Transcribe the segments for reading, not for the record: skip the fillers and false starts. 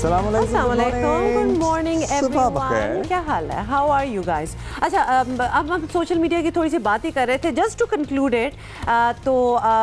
Good morning everyone, क्या हाल है? How are you guys? अच्छा, अब हम सोशल मीडिया की थोड़ी सी बात ही कर रहे थे, जस्ट टू कंक्लूड इट। तो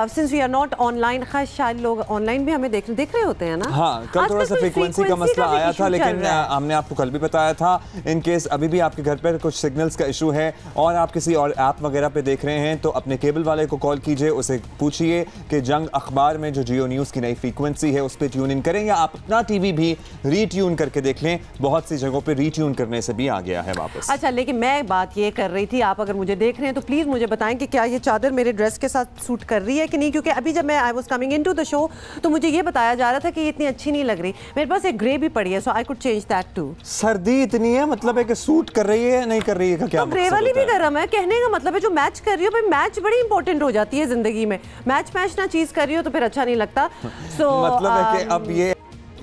since we are not online, खास शायद लोग ऑनलाइन भी हमें देख रहे होते हैं ना। हाँ, कल थोड़ा सा फ्रीक्वेंसी का मसला आया था, लेकिन हमने आपको कल भी बताया था, इन केस अभी भी आपके घर पर कुछ सिग्नल्स का इशू है और आप किसी और ऐप वगैरह पे देख रहे हैं तो अपने केबल वाले को कॉल कीजिए, उसे पूछिए कि जंग अखबार में जो जियो न्यूज़ की नई फ्रीक्वेंसी है उस पर ट्यून इन करें, या आप अपना टीवी भी रीट्यून करके देख लें। बहुत सी जगहों पे रीट्यून करने से भी आ गया है वापस। अच्छा, लेकिन मैं बात ये कर रही थी, आप अगर मुझे देख रहे हैं तो प्लीज़ मुझे बताएं कि क्या ये चादर मेरे ड्रेस के साथ सूट कर रही है कि नहीं, क्योंकि अभी जब मैं I was coming into the show तो मुझे ये बताया जा रहा था कि ये इतनी अच्छी नहीं लग रही। मेरे पास एक ग्रे भी पड़ी है, so I could change that too. सर्दी इतनी है, मतलब है कि सूट कर रही है नहीं कर रही है का क्या? तो ग्रे वाली भी गर्म है, कहने का मतलब है जो मैच कर रही हो, भाई मैच बड़ी इंपॉर्टेंट हो जाती है जिंदगी में। मैच ना चीज कर रही हो तो फिर अच्छा नहीं लगता। मतलब है कि अब ये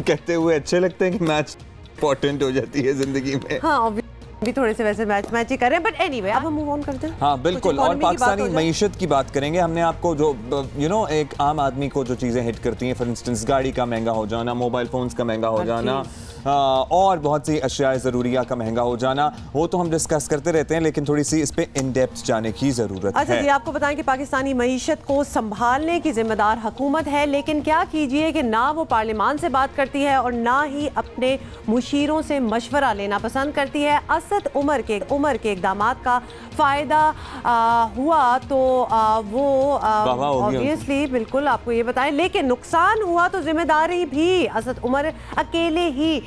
कहते हुए अच्छे लगते हैं कि मैच इंपॉर्टेंट हो जाती है जिंदगी में। हाँ, भी थोड़े से वैसे मैच ही कर रहे हैं, बट एनीवे अब हम मूव ऑन करते हैं। हाँ बिल्कुल, और पाकिस्तानी मईशत की बात करेंगे। हमने आपको जो एक आम आदमी को जो चीज़ें हिट करती हैं, फॉर इंस्टेंस गाड़ी का महंगा हो जाना, मोबाइल फोन्स का महंगा हो जाना, और बहुत सी अशिया ज़रूरिया का महंगा हो जाना, वो तो हम डिस्कस करते रहते हैं, लेकिन थोड़ी सी इस पे इन डेप्थ जाने की ज़रूरत है। अच्छा जी, आपको बताएं कि पाकिस्तानी मईशत को संभालने की जिम्मेदार हुकूमत है, लेकिन क्या कीजिए कि ना वो पार्लियामान से बात करती है और ना ही अपने मुशीरों से मशवरा लेना पसंद करती है। असद उमर के इकदामात का फ़ायदा हुआ तो वो ऑब्वियसली बिल्कुल आपको ये बताएं, लेकिन नुकसान हुआ तो जिम्मेदारी भी असद उमर अकेले ही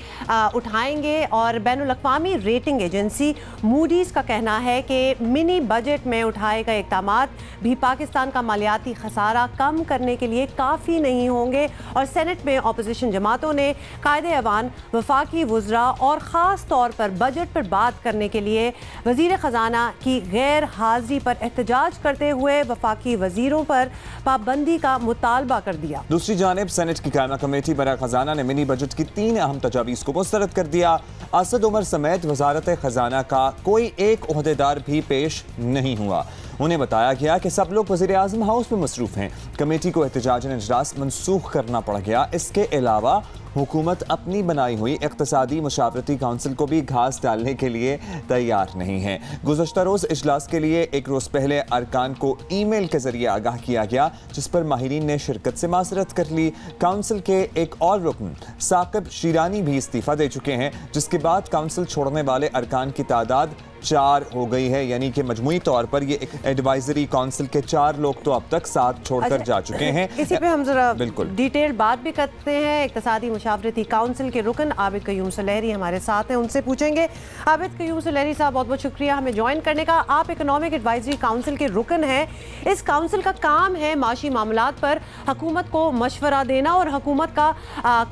उठाएंगे। और बैनुल-अक़वामी रेटिंग एजेंसी मूडीज़ का कहना है कि मिनी बजट में उठाए गए इक़दामात भी पाकिस्तान का मालियाती खसारा कम करने के लिए काफ़ी नहीं होंगे। और सेनेट में अपोजिशन जमातों ने कायदे-ए-अवान, वफाकी वुज़रा और ख़ास तौर पर बजट पर बात करने के लिए वज़ीर ख़जाना की गैर हाज़िरी पर एहतजाज करते हुए वफाकी वज़ीरों पर पाबंदी का मुतालबा कर दिया। दूसरी जानिब सेनेट की कायमा कमेटी बराए ख़जाना ने मिनी बजट की 3 अहम तजावीज़ को मुस्तरद कर दिया। असद उमर समेत वजारत ख़जाना का कोई एक ओहदेदार भी पेश नहीं हुआ। उन्हें बताया गया कि सब लोग वज़ीर आज़म हाउस में मसरूफ़ हैं। कमेटी को एहतजाजी इजलास मनसूख करना पड़ गया। इसके अलावा हुकूमत अपनी बनाई हुई इक़्तिसादी मुशावरती काउंसिल को भी घास डालने के लिए तैयार नहीं है। गुज़श्ता रोज़ इजलास के लिए एक रोज़ पहले अरकान को ईमेल के जरिए आगाह किया गया, जिस पर माहिरीन ने शिरकत से माज़रत कर ली। काउंसिल के एक और रुकन साकिब शीरानी भी इस्तीफ़ा दे चुके हैं, जिसके बाद काउंसिल छोड़ने वाले अरकान की तादाद 4 हो गई है, यानी कि मजमूई तौर पर ये एडवाइजरी काउंसिल के 4 लोग तो अब तक साथ छोड़कर जा चुके हैं। इसी पे हम जरा बिल्कुल डिटेल बात भी करते हैं। इक़्तिसादी मुशावरती काउंसिल के रुकन आबिद क़य्यूम सुलहरी हमारे साथ हैं, उनसे पूछेंगे। आबिद क़य्यूम सुलहरी साहब, बहुत बहुत शुक्रिया हमें ज्वाइन करने का। आप इकोनॉमिक एडवाइजरी काउंसिल के रुकन हैं। इस काउंसिल का काम है माशी मामलात पर हुकूमत को मशवरा देना, और हुकूमत का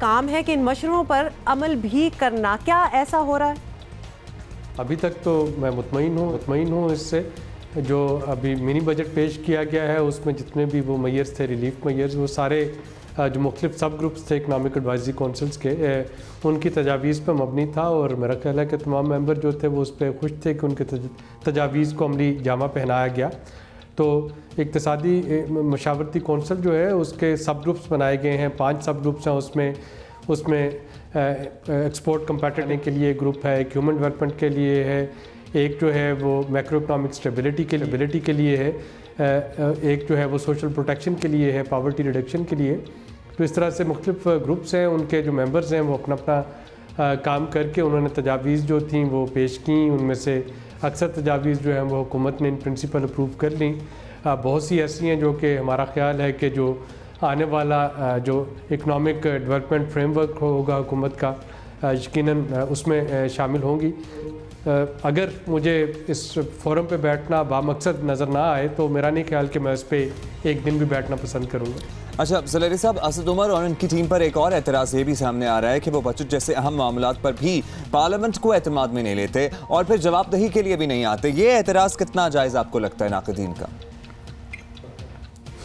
काम है कि इन मशवरों पर अमल भी करना। क्या ऐसा हो रहा है? अभी तक तो मैं मुतमईन हूँ इससे। जो अभी मिनी बजट पेश किया गया है उसमें जितने भी वो मेयर्स थे, रिलीफ मेयर्स, वो सारे जो मुख्तलिफ सब ग्रुप्स थे इकनॉमिक एडवाइजरी काउंसिल्स के, उनकी तजावीज़ पर मबनी था। और मेरा ख्याल है कि तमाम मेंबर जो थे वो उस पर खुश थे कि उनके तजावीज़ को अमली जामा पहनाया गया। तो इक़्तिसादी मशावरती काउंसिल जो है उसके सब ग्रुप्स बनाए गए हैं, 5 सब ग्रुप्स हैं। उसमें एक्सपोर्ट कंपैटिबिलिटी के लिए ग्रुप है, एक ह्यूमन डेवलपमेंट के लिए है, एक जो है वो मैक्रो इकनॉमिक स्टेबिलिटी के लिए है, एक जो है वो सोशल प्रोटेक्शन के लिए है, पावर्टी रिडक्शन के लिए। तो इस तरह से मुख्तलिफ ग्रुप्स हैं, उनके जो मेंबर्स हैं वो अपना काम करके उन्होंने तजावीज़ जो थी वो पेश की। उनमें से अक्सर तजावीज़ जो हैं वो हुकूमत ने इन प्रिंसिपल अप्रूव कर ली। बहुत सी ऐसी हैं जो कि हमारा ख्याल है कि जो आने वाला जो इकनॉमिक डेवलपमेंट फ्रेमवर्क होगा हुकूमत का, यकीनन उसमें शामिल होंगी। अगर मुझे इस फोरम पे बैठना बामकसद नज़र ना आए तो मेरा नहीं ख्याल कि मैं इस पर एक दिन भी बैठना पसंद करूँगा। अच्छा सुलहरी साहब, असद उमर और उनकी टीम पर एक और एतराज़ ये भी सामने आ रहा है कि वो बजट जैसे अहम मामलात पर भी पार्लियामेंट को एतमाद में नहीं लेते और फिर जवाबदही के लिए भी नहीं आते। ये एतराज़ कितना जायज़ आपको लगता है नाक़दीन का?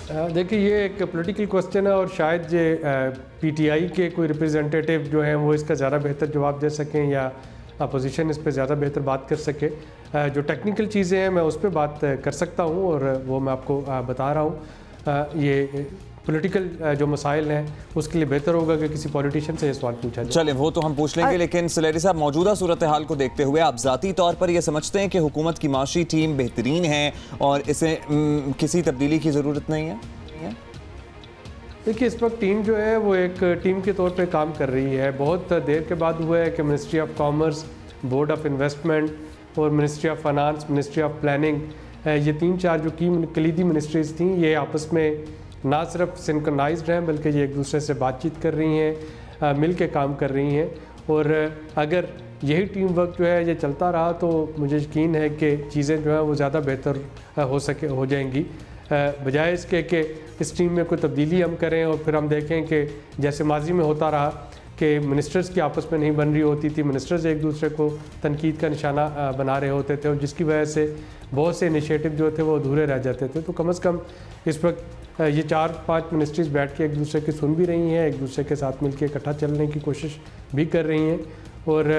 देखिए, ये एक पॉलिटिकल क्वेश्चन है और शायद ये पीटीआई के कोई रिप्रेजेंटेटिव जो हैं वो इसका ज़्यादा बेहतर जवाब दे सकें या अपोजिशन इस पर ज़्यादा बेहतर बात कर सके। जो टेक्निकल चीज़ें हैं मैं उस पर बात कर सकता हूँ और वो मैं आपको बता रहा हूँ। ये पॉलिटिकल जो मसाइल हैं उसके लिए बेहतर होगा कि किसी पॉलिटिशियन से ये सवाल पूछा जाए। चलें, वो तो हम पूछ लेंगे, लेकिन सलेरी साहब, मौजूदा सूरत हाल को देखते हुए आप ज़ाती तौर पर ये समझते हैं कि हुकूमत की माशी टीम बेहतरीन है और इसे किसी तब्दीली की ज़रूरत नहीं है? देखिए, इस वक्त टीम जो है वो एक टीम के तौर पे काम कर रही है। बहुत देर के बाद हुआ है कि ministry of commerce, board of investment और ministry of finance, ministry of planning, ये 3-4 जो की कलीदी मिनिस्ट्रीज़ थी, ये आपस में ना सिर्फ सिंक्रोनाइज्ड हैं बल्कि ये एक दूसरे से बातचीत कर रही हैं, मिल के काम कर रही हैं। और अगर यही टीम वर्क जो है ये चलता रहा तो मुझे यकीन है कि चीज़ें जो है वो ज़्यादा बेहतर हो जाएंगी, बजाय इसके कि इस टीम में कोई तब्दीली हम करें और फिर हम देखें कि जैसे माजी में होता रहा कि मिनिस्टर्स की आपस में नहीं बन रही होती थी, मिनिस्टर्स एक दूसरे को तनकीद का निशाना बना रहे होते थे और जिसकी वजह से बहुत से इनिशिएटिव जो थे वो अधूरे रह जाते थे। तो कम से कम इस वक्त ये 4-5 मिनिस्ट्रीज़ बैठ के एक दूसरे की सुन भी रही हैं, एक दूसरे के साथ मिलकर इकट्ठा चलने की कोशिश भी कर रही हैं और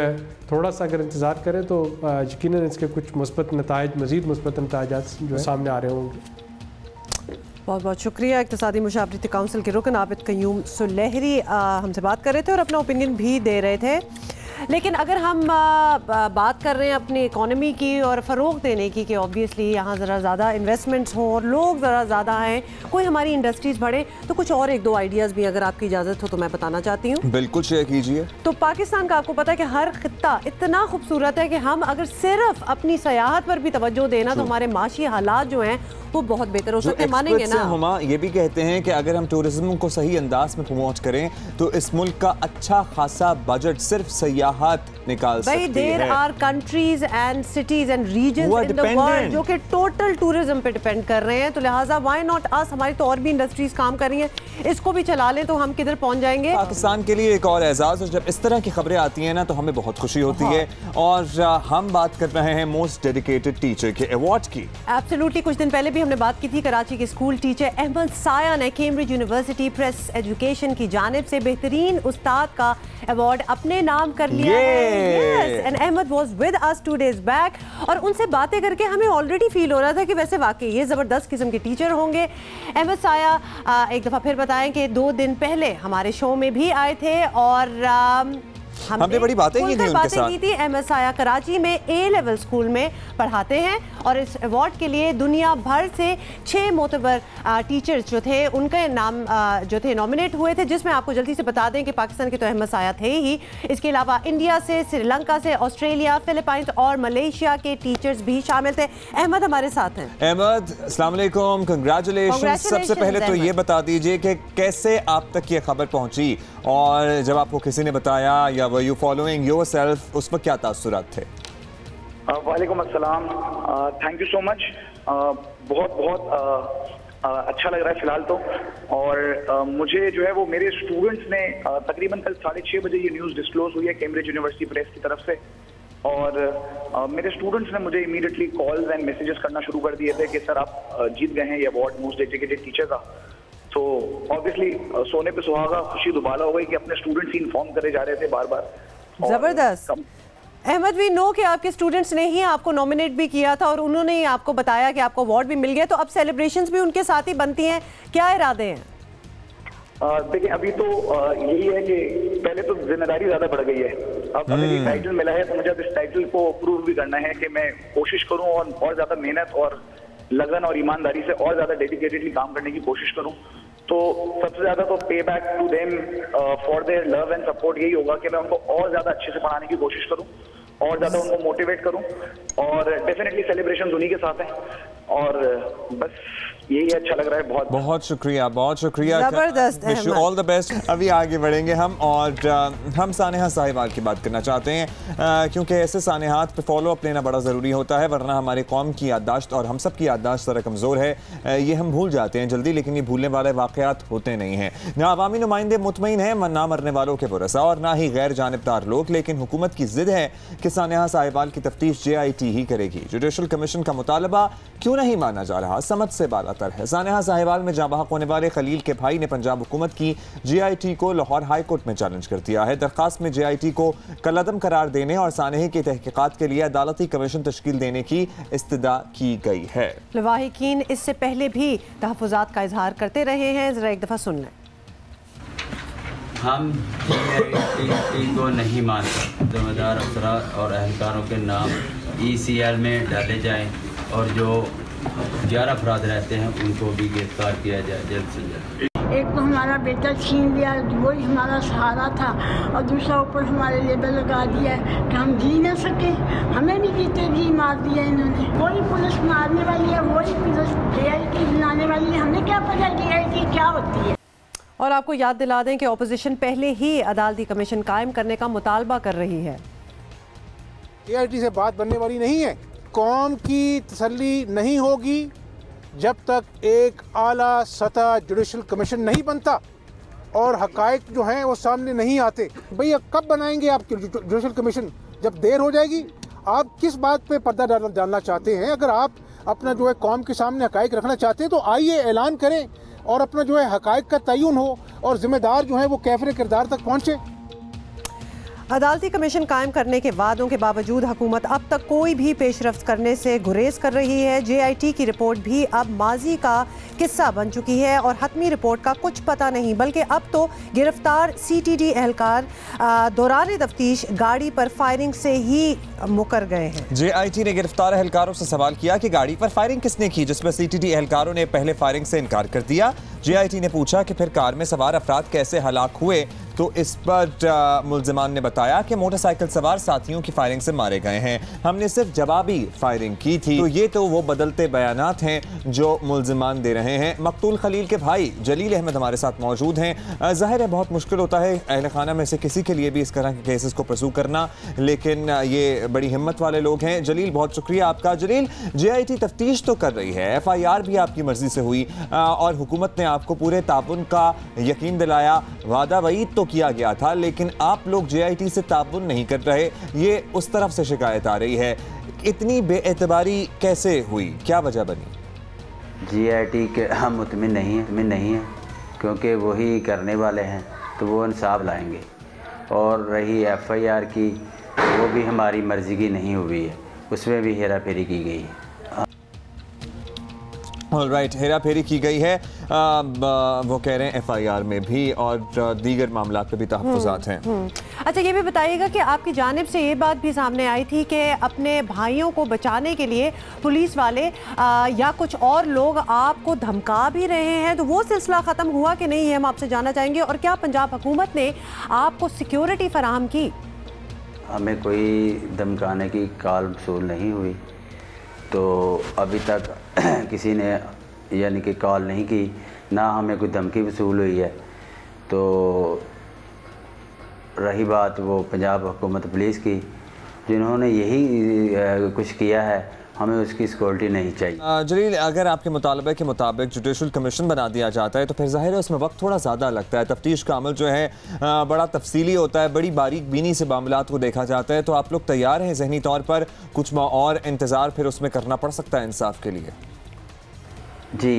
थोड़ा सा अगर इंतज़ार करें तो यकीनन इसके कुछ मुस्बत नताइज, मज़ीद मुस्बत नताइज जो है सामने आ रहे होंगे। बहुत बहुत शुक्रिया। इक़्तिसादी मुशावरती काउंसिल के रुकन आबिद क़य्यूम सुलेहरी हमसे बात कर रहे थे और अपना ओपिनियन भी दे रहे थे। लेकिन अगर हम बात कर रहे हैं अपनी इकॉनमी की और फ़रोग़ देने की कि ऑब्वियसली यहाँ ज़रा ज़्यादा इन्वेस्टमेंट्स हों और लोग ज़रा ज़्यादा हैं, कोई हमारी इंडस्ट्रीज़ बढ़े, तो कुछ और 1-2 आइडियाज़ भी अगर आपकी इजाज़त हो तो मैं बताना चाहती हूँ। बिल्कुल शेयर कीजिए। तो पाकिस्तान का आपको पता है कि हर खित्ता इतना खूबसूरत है कि हम अगर सिर्फ अपनी सयाहत पर भी तवज्जो देना तो हमारे माशी हालात जो हैं वो बहुत बेहतर हो सकते हैं, मानेंगे ना? हुमा ये भी कहते हैं कि अगर हम टूरिज्म को सही अंदाज में प्रमोट करें तो इस मुल्क का अच्छा खासा बजट सिर्फ सयाहत निकाल सकती है। There are countries and cities and regions in the world जो कि टोटल टूरिज्म पे डिपेंड कर रहे हैं, तो लिहाजा व्हाई नॉट अस? हमारी तो और भी इंडस्ट्रीज काम कर रही हैं, इसको भी चला लें तो हम किधर पहुंच जाएंगे। पाकिस्तान के लिए एक और एजाज, और जब इस तरह की खबरें आती हैं ना तो हमें बहुत खुशी होती है। और हम बात कर रहे हैं मोस्ट डेडिकेटेड टीचर के अवार्ड की। एब्सोल्युटली, कुछ दिन पहले भी हमने बात की थी। कराची के स्कूल टीचर अहमद साया ने कैम्ब्रिज यूनिवर्सिटी प्रेस एजुकेशन की जानिब से बेहतरीन उस्ताद का अवार्ड अपने नाम कर लिया है। Yes, and Ahmed was with us 2 days back और उनसे बातें करके हमें ऑलरेडी फील हो रहा था कि वैसे वाकई ये ज़बरदस्त किस्म के टीचर होंगे। अहमद साया एक दफ़ा फिर बताएं कि 2 दिन पहले हमारे शो में भी आए थे और हमने बड़ी बातें की थी उनके साथ। अहमद साया कराची में A लेवल स्कूल में पढ़ाते हैं और इस अवार्ड के लिए दुनिया भर से 6 मोतबर टीचर्स जो थे उनके नाम जो थे नॉमिनेट हुए थे, जिसमें आपको जल्दी से बता दें कि पाकिस्तान के तो अहमद साया थे ही, इसके अलावा इंडिया से, श्रीलंका से, ऑस्ट्रेलिया, फिलिपाइंस और मलेशिया के टीचर्स भी शामिल थे। अहमद हमारे साथ हैं। अहमद, अस्सलाम वालेकुम, कंग्रेचुलेशन। सबसे पहले तो ये बता दीजिए कि कैसे आप तक ये खबर पहुंची और जब आपको किसी ने बताया या वर यू फॉलोइंग योरसेल्फ, उस पर क्या तासुरात थे? वालेकुम अस्सलाम, थैंक यू सो मच। बहुत अच्छा लग रहा है फिलहाल तो। और मुझे जो है वो मेरे स्टूडेंट्स ने तकरीबन कल 6:30 बजे ये न्यूज़ डिस्क्लोज हुई है कैम्ब्रिज यूनिवर्सिटी प्रेस की तरफ से, और मेरे स्टूडेंट्स ने मुझे इमीडिएटली कॉल्स एंड मैसेजेस करना शुरू कर दिए थे कि सर आप जीत गए हैं ये अवार्ड मोस्ट डेडिकेटेड टीचर का। तो ऑब्वियसली सोने पे सुहागा, खुशी दुबाला हो गई कि अपने स्टूडेंट्स ही इन्फॉर्म करे जा रहे थे बार बार। जबरदस्त। अहमद, वी नो कि आपके स्टूडेंट्स ने ही आपको नॉमिनेट भी किया था और उन्होंने ही आपको बताया कि आपको अवार्ड भी मिल गया, तो अब सेलिब्रेशंस भी उनके साथ ही बनती हैं, क्या इरादे हैं? देखिए, अभी तो यही है कि पहले तो जिम्मेदारी ज्यादा बढ़ गई है। अब अगर ये टाइटल मिला है तो मुझे अब इस टाइटल को प्रूव भी करना है कि मैं कोशिश करूं और ज्यादा मेहनत और लगन और ईमानदारी से और ज्यादा डेडिकेटेडली काम करने की कोशिश करूं। तो सबसे ज्यादा तो pay back to them for their love and support यही होगा कि मैं उनको और ज्यादा अच्छे से पढ़ाने की कोशिश करूं और ज्यादा उनको मोटिवेट करूं, और डेफिनेटली सेलिब्रेशन उन्हीं के साथ हैं और बस यही अच्छा लग रहा है। बहुत बहुत शुक्रिया, बहुत शुक्रिया, जबरदस्त, wish you all the best. अभी आगे बढ़ेंगे हम और हम सानेहा साहिबाल की बात करना चाहते हैं क्योंकि ऐसे सानेहात पे फॉलो अप लेना बड़ा ज़रूरी होता है, वरना हमारे कौम की याददाश्त और हम सब की याददाश्त ज़रा कमज़ोर है। ये हम भूल जाते हैं जल्दी, लेकिन ये भूलने वाले वाक़यात होते नहीं हैं। ना अवामी नुमाइंदे मुतमईन हैं, ना मरने वालों के पुरसा और ना ही गैर जानिबदार लोग, लेकिन हुकूमत की ज़िद है कि सानेहा साहिबाल की तफ्तीश JIT ही करेगी। जुडिशल कमीशन का मुतालबा क्यों नहीं माना जा रहा? समझ से बाला जाता है। सानेहा साहिवाल में जाँ बहक होने वाले खलील के भाई ने पंजाब हुकूमत की JIT को लाहौर हाई कोर्ट में चैलेंज कर दिया है। दरखास्त में JIT को कलअदम करार देने और सानेहा की तहकीकात के लिए अदालती कमीशन तश्कील देने की इस्तदा की गई है। लवाहिकीन इससे पहले भी तहफ़्फ़ुज़ात का इजहार करते रहे हैं, जरा एक दफ़ा सुन लें। हम JIT को नहीं मानते। जिम्मेदार अफसरान और अहलकारों के नाम ECL में डाले जाएं और जो 11 अफराद रहते हैं उनको भी गिरफ्तार किया जाए जल्द से जल्द। एक तो हमारा बेटा छीन लिया, वही हमारा सहारा था, और दूसरा ऊपर हमारे लेबल लगा दिया है कि हम जी ना सके। हमें भी जीते जी मार दिया इन्होंने। वही पुलिस मारने वाली है, वही पुलिस JIT बनाने वाली है। हमें क्या पता JIT क्या होती है। और आपको याद दिला दें कि ऑपोजिशन पहले ही अदालती कमीशन कायम करने का मुतालबा कर रही है। JIT से बात बनने वाली नहीं है। कौम की तसल्ली नहीं होगी जब तक एक आला सतह जुडिशल कमीशन नहीं बनता और हकायक जो हैं वो सामने नहीं आते। भैया कब बनाएंगे आप जुडिशल कमीशन? जब देर हो जाएगी। आप किस बात पे पर्दा डालना चाहते हैं? अगर आप अपना जो है कौम के सामने हकायक रखना चाहते हैं तो आइए ऐलान करें और अपना जो है हकायक का तयन हो और जिम्मेदार जो है वो कैफरे किरदार तक पहुँचे। अदालती कमीशन कायम करने के वादों के बावजूद हुकूमत अब तक कोई भी पेशरफ्त करने से गुरेज कर रही है। JIT की रिपोर्ट भी अब माजी का किस्सा बन चुकी है और हतमी रिपोर्ट का कुछ पता नहीं, बल्कि अब तो गिरफ्तार CTD एहलकार दौरान तफ्तीश गाड़ी पर फायरिंग से ही मुकर गए हैं। JIT ने गिरफ्तार एहलकारों से सवाल किया कि गाड़ी पर फायरिंग किसने की, जिस पर CTD एहलकारों ने पहले फायरिंग से इनकार कर दिया। JIT ने पूछा कि फिर कार में सवार अफराद कैसे हलाक हुए, तो इस पर मुल्जिमान ने बताया कि मोटरसाइकिल सवार साथियों की फायरिंग से मारे गए हैं, हमने सिर्फ जवाबी फायरिंग की थी। तो ये तो वो बदलते बयानात हैं जो मुल्जिमान दे रहे हैं। मकतूल खलील के भाई जलील अहमद हमारे साथ मौजूद हैं। जाहिर है बहुत मुश्किल होता है अहल खाना में से किसी के लिए भी इस तरह के केसेस को परसू करना, लेकिन ये बड़ी हिम्मत वाले लोग हैं। जलील बहुत शुक्रिया आपका। जलील, JIT तफ्तीश तो कर रही है, FIR भी आपकी मर्जी से हुई और हुकूमत ने आपको पूरे ताउन का यकीन दिलाया, वादा वईद तो किया गया था, लेकिन आप लोग JIT से ताउन नहीं कर रहे, ये उस तरफ से शिकायत आ रही है। इतनी बेएतबारी कैसे हुई, क्या वजह बनी? JIT के हम मुतमिन नहीं है क्योंकि वही करने वाले हैं तो वो इंसाफ लाएंगे। और रही FIR की, वो भी हमारी मर्जी की नहीं हुई है, उसमें भी हेरा फेरी की गई है। ऑलराइट, हेरा फेरी की गई है, वो कह रहे हैं FIR में भी और दीगर मामला पे भी तहफ़्फ़ुज़ात हैं। अच्छा, ये भी बताइएगा कि आपकी जानिब से ये बात भी सामने आई थी कि अपने भाइयों को बचाने के लिए पुलिस वाले या कुछ और लोग आपको धमका भी रहे हैं, तो वो सिलसिला ख़त्म हुआ कि नहीं, ये हम आपसे जानना चाहेंगे। और क्या पंजाब हुकूमत ने आपको सिक्योरिटी फराहम की? हमें कोई धमकाने की कॉल वसूल नहीं हुई, तो अभी तक किसी ने यानी कि कॉल नहीं की, ना हमें कोई धमकी वसूल हुई है। तो रही बात वो पंजाब हुकूमत पुलिस की, जिन्होंने यही कुछ किया है, हमें उसकी सिक्योरिटी नहीं चाहिए। जलील, अगर आपके मुतालबे के मुताबिक जुडिशल कमीशन बना दिया जाता है तो फिर जाहिर है उसमें वक्त थोड़ा ज़्यादा लगता है, तफ्तीश का अमल जो है बड़ा तफसीली होता है, बड़ी बारीक बीनी से मामलात को देखा जाता है, तो आप लोग तैयार हैं जहनी तौर पर? कुछ और इंतज़ार फिर उसमें करना पड़ सकता है इंसाफ के लिए? जी,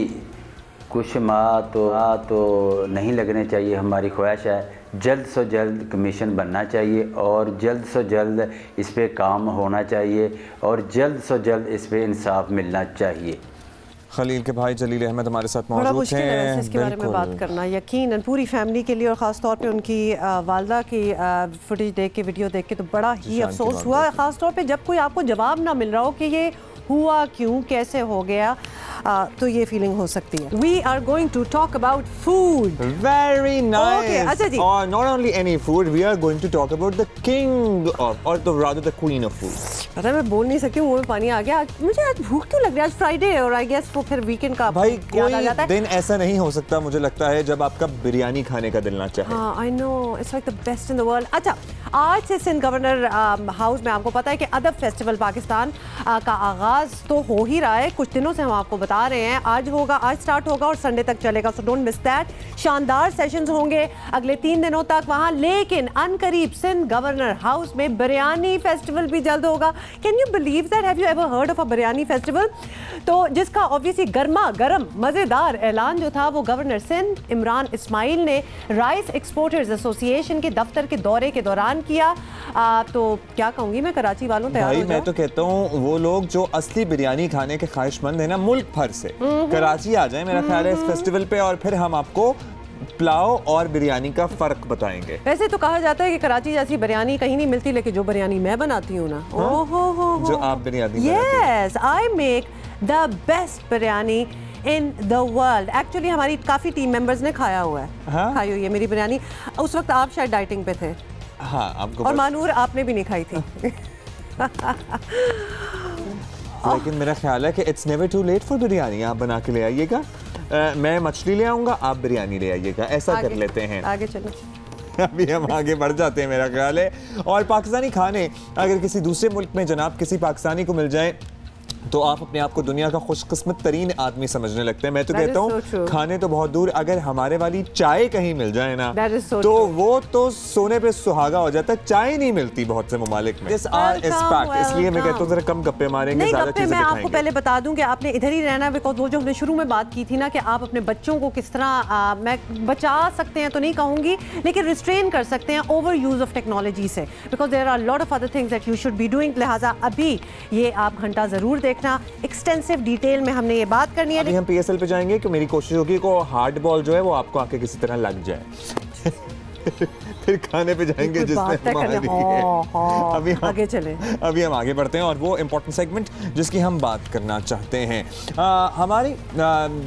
कुछ माह तो नहीं लगने चाहिए। हमारी ख्वाहिश है जल्द से जल्द कमीशन बनना चाहिए और जल्द से जल्द इस पे काम होना चाहिए और जल्द से जल्द इस पे इंसाफ मिलना चाहिए। खलील के भाई जलील अहमद हमारे साथ बड़ा मौजूद मुश्किल है हैं। इसके बारे में बात करना, यकीनन पूरी फैमिली के लिए, और ख़ास तौर पे उनकी वालदा की फुटेज देख के, वीडियो देख के तो बड़ा ही अफसोस हुआ, ख़ास तौर पे जब कोई आपको जवाब ना मिल रहा हो कि ये हुआ क्यों, कैसे हो गया, तो ये फीलिंग हो सकती है। We are going to talk about food. Very nice. Okay, अच्छा जी। Or not only any food, we are going to talk about the king of, or the rather the queen of food. पता है मैं बोल नहीं सकती हूँ, मुंह में पानी आ गया। मुझे आज भूख क्यों लग रही है? आज फ्राइडे है और आई गेस वो फिर वीकेंड का भाई याद आ जाता कोई है। दिन ऐसा नहीं हो सकता मुझे लगता है जब आपका बिरयानी खाने का दिल ना चाहे। हाँ, I know, it's like the best in the world. अच्छा, आज से सिंध गवर्नर हाउस में आपको पता है कि अदब फेस्टिवल पाकिस्तान का आगाज़ तो हो ही रहा है, कुछ दिनों से हम आपको बता रहे हैं। आज स्टार्ट होगा और संडे तक चलेगा, सो डोंट मिस दैट। शानदार सेशंस होंगे अगले 3 दिनों तक वहाँ, लेकिन अनकरीब सिंध गवर्नर हाउस में बिरयानी फेस्टिवल भी जल्द होगा। Can you believe that? Have you ever heard of a biryani festival? तो जिसका ऑब्वियसली गर्मा गर्म मज़ेदार ऐलान जो था वो गवर्नर सिंध इमरान इस्माइल ने राइस एक्सपोर्टर्स एसोसिएशन के दफ्तर के दौरे के दौरान किया। तो क्या कहूँगी मैं, कराची वालों तैयार हो जाओ। मैं तो कहता हूँ वो लोग जो असली बिरयानी खाने के ख्वाहिशमंद है ना, मुल्क भर से कराची आ जाए मेरा ख्याल है इस फेस्टिवल पे, और फिर हम आपको पुलाव और बिरयानी का फर्क बताएंगे। वैसे तो कहा जाता है कि कराची जैसी बिरयानी कहीं नहीं मिलती, लेकिन जो बिरयानी मैं बनाती हूँ ना, हो जो आप biryani yes, I make the best biryani in the world. Actually हमारी काफ़ी टीम मेंबर्स ने खाया हुआ है, खाई हुई है मेरी बिरयानी। उस वक्त आप शायद डाइटिंग पे थे। हाँ, आपको और मानूर आपने भी नहीं खाई थी। लेकिन मेरा ख्याल है कि it's never too late for biryani. आप बना के ले आइएगा, मैं मछली ले आऊँगा, आप बिरयानी ले आइएगा, ऐसा कर लेते हैं। आगे चलो। अभी हम आगे बढ़ जाते हैं मेरा ख्याल है। और पाकिस्तानी खाने अगर किसी दूसरे मुल्क में जनाब किसी पाकिस्तानी को मिल जाए तो आप अपने आप को दुनिया का खुशकिस्मत तरीन आदमी समझने लगते हैं। मैं तो कहता हूँ खाने तो बहुत दूर, अगर हमारे वाली चाय कहीं मिल जाए ना तो वो तो सोने पे सुहागा हो जाता है। चाय नहीं मिलती बहुत से ममालिक में। इसलिए मैं कहता हूँ जरा कम गप्पे मारेंगे, ज़्यादा चीजें मैं आपको पहले बता दूं कि आपने इधर ही रहना, बिकॉज वो जो हमने शुरू में बात की थी ना कि आप अपने बच्चों को किस तरह मैं बचा सकते हैं तो नहीं कहूँगी, लेकिन रिस्ट्रेन कर सकते हैं ओवर यूज ऑफ टेक्नोलॉजी से, because there are lot of other things that you should be doing. लिहाजा अभी ये आप घंटा जरूर देखना, एक्सटेंसिव डिटेल में हमने ये बात करनी है। अभी हम PSL पे जाएंगे कि मेरी कोशिश होगी को हार्ड बॉल जो है वो आपको आके किसी तरह लग जाए। फिर खाने पे जाएंगे जिसमें अभी आगे चले। अभी हम आगे बढ़ते हैं और वो इम्पोर्टेंट सेगमेंट जिसकी हम बात करना चाहते हैं। हमारी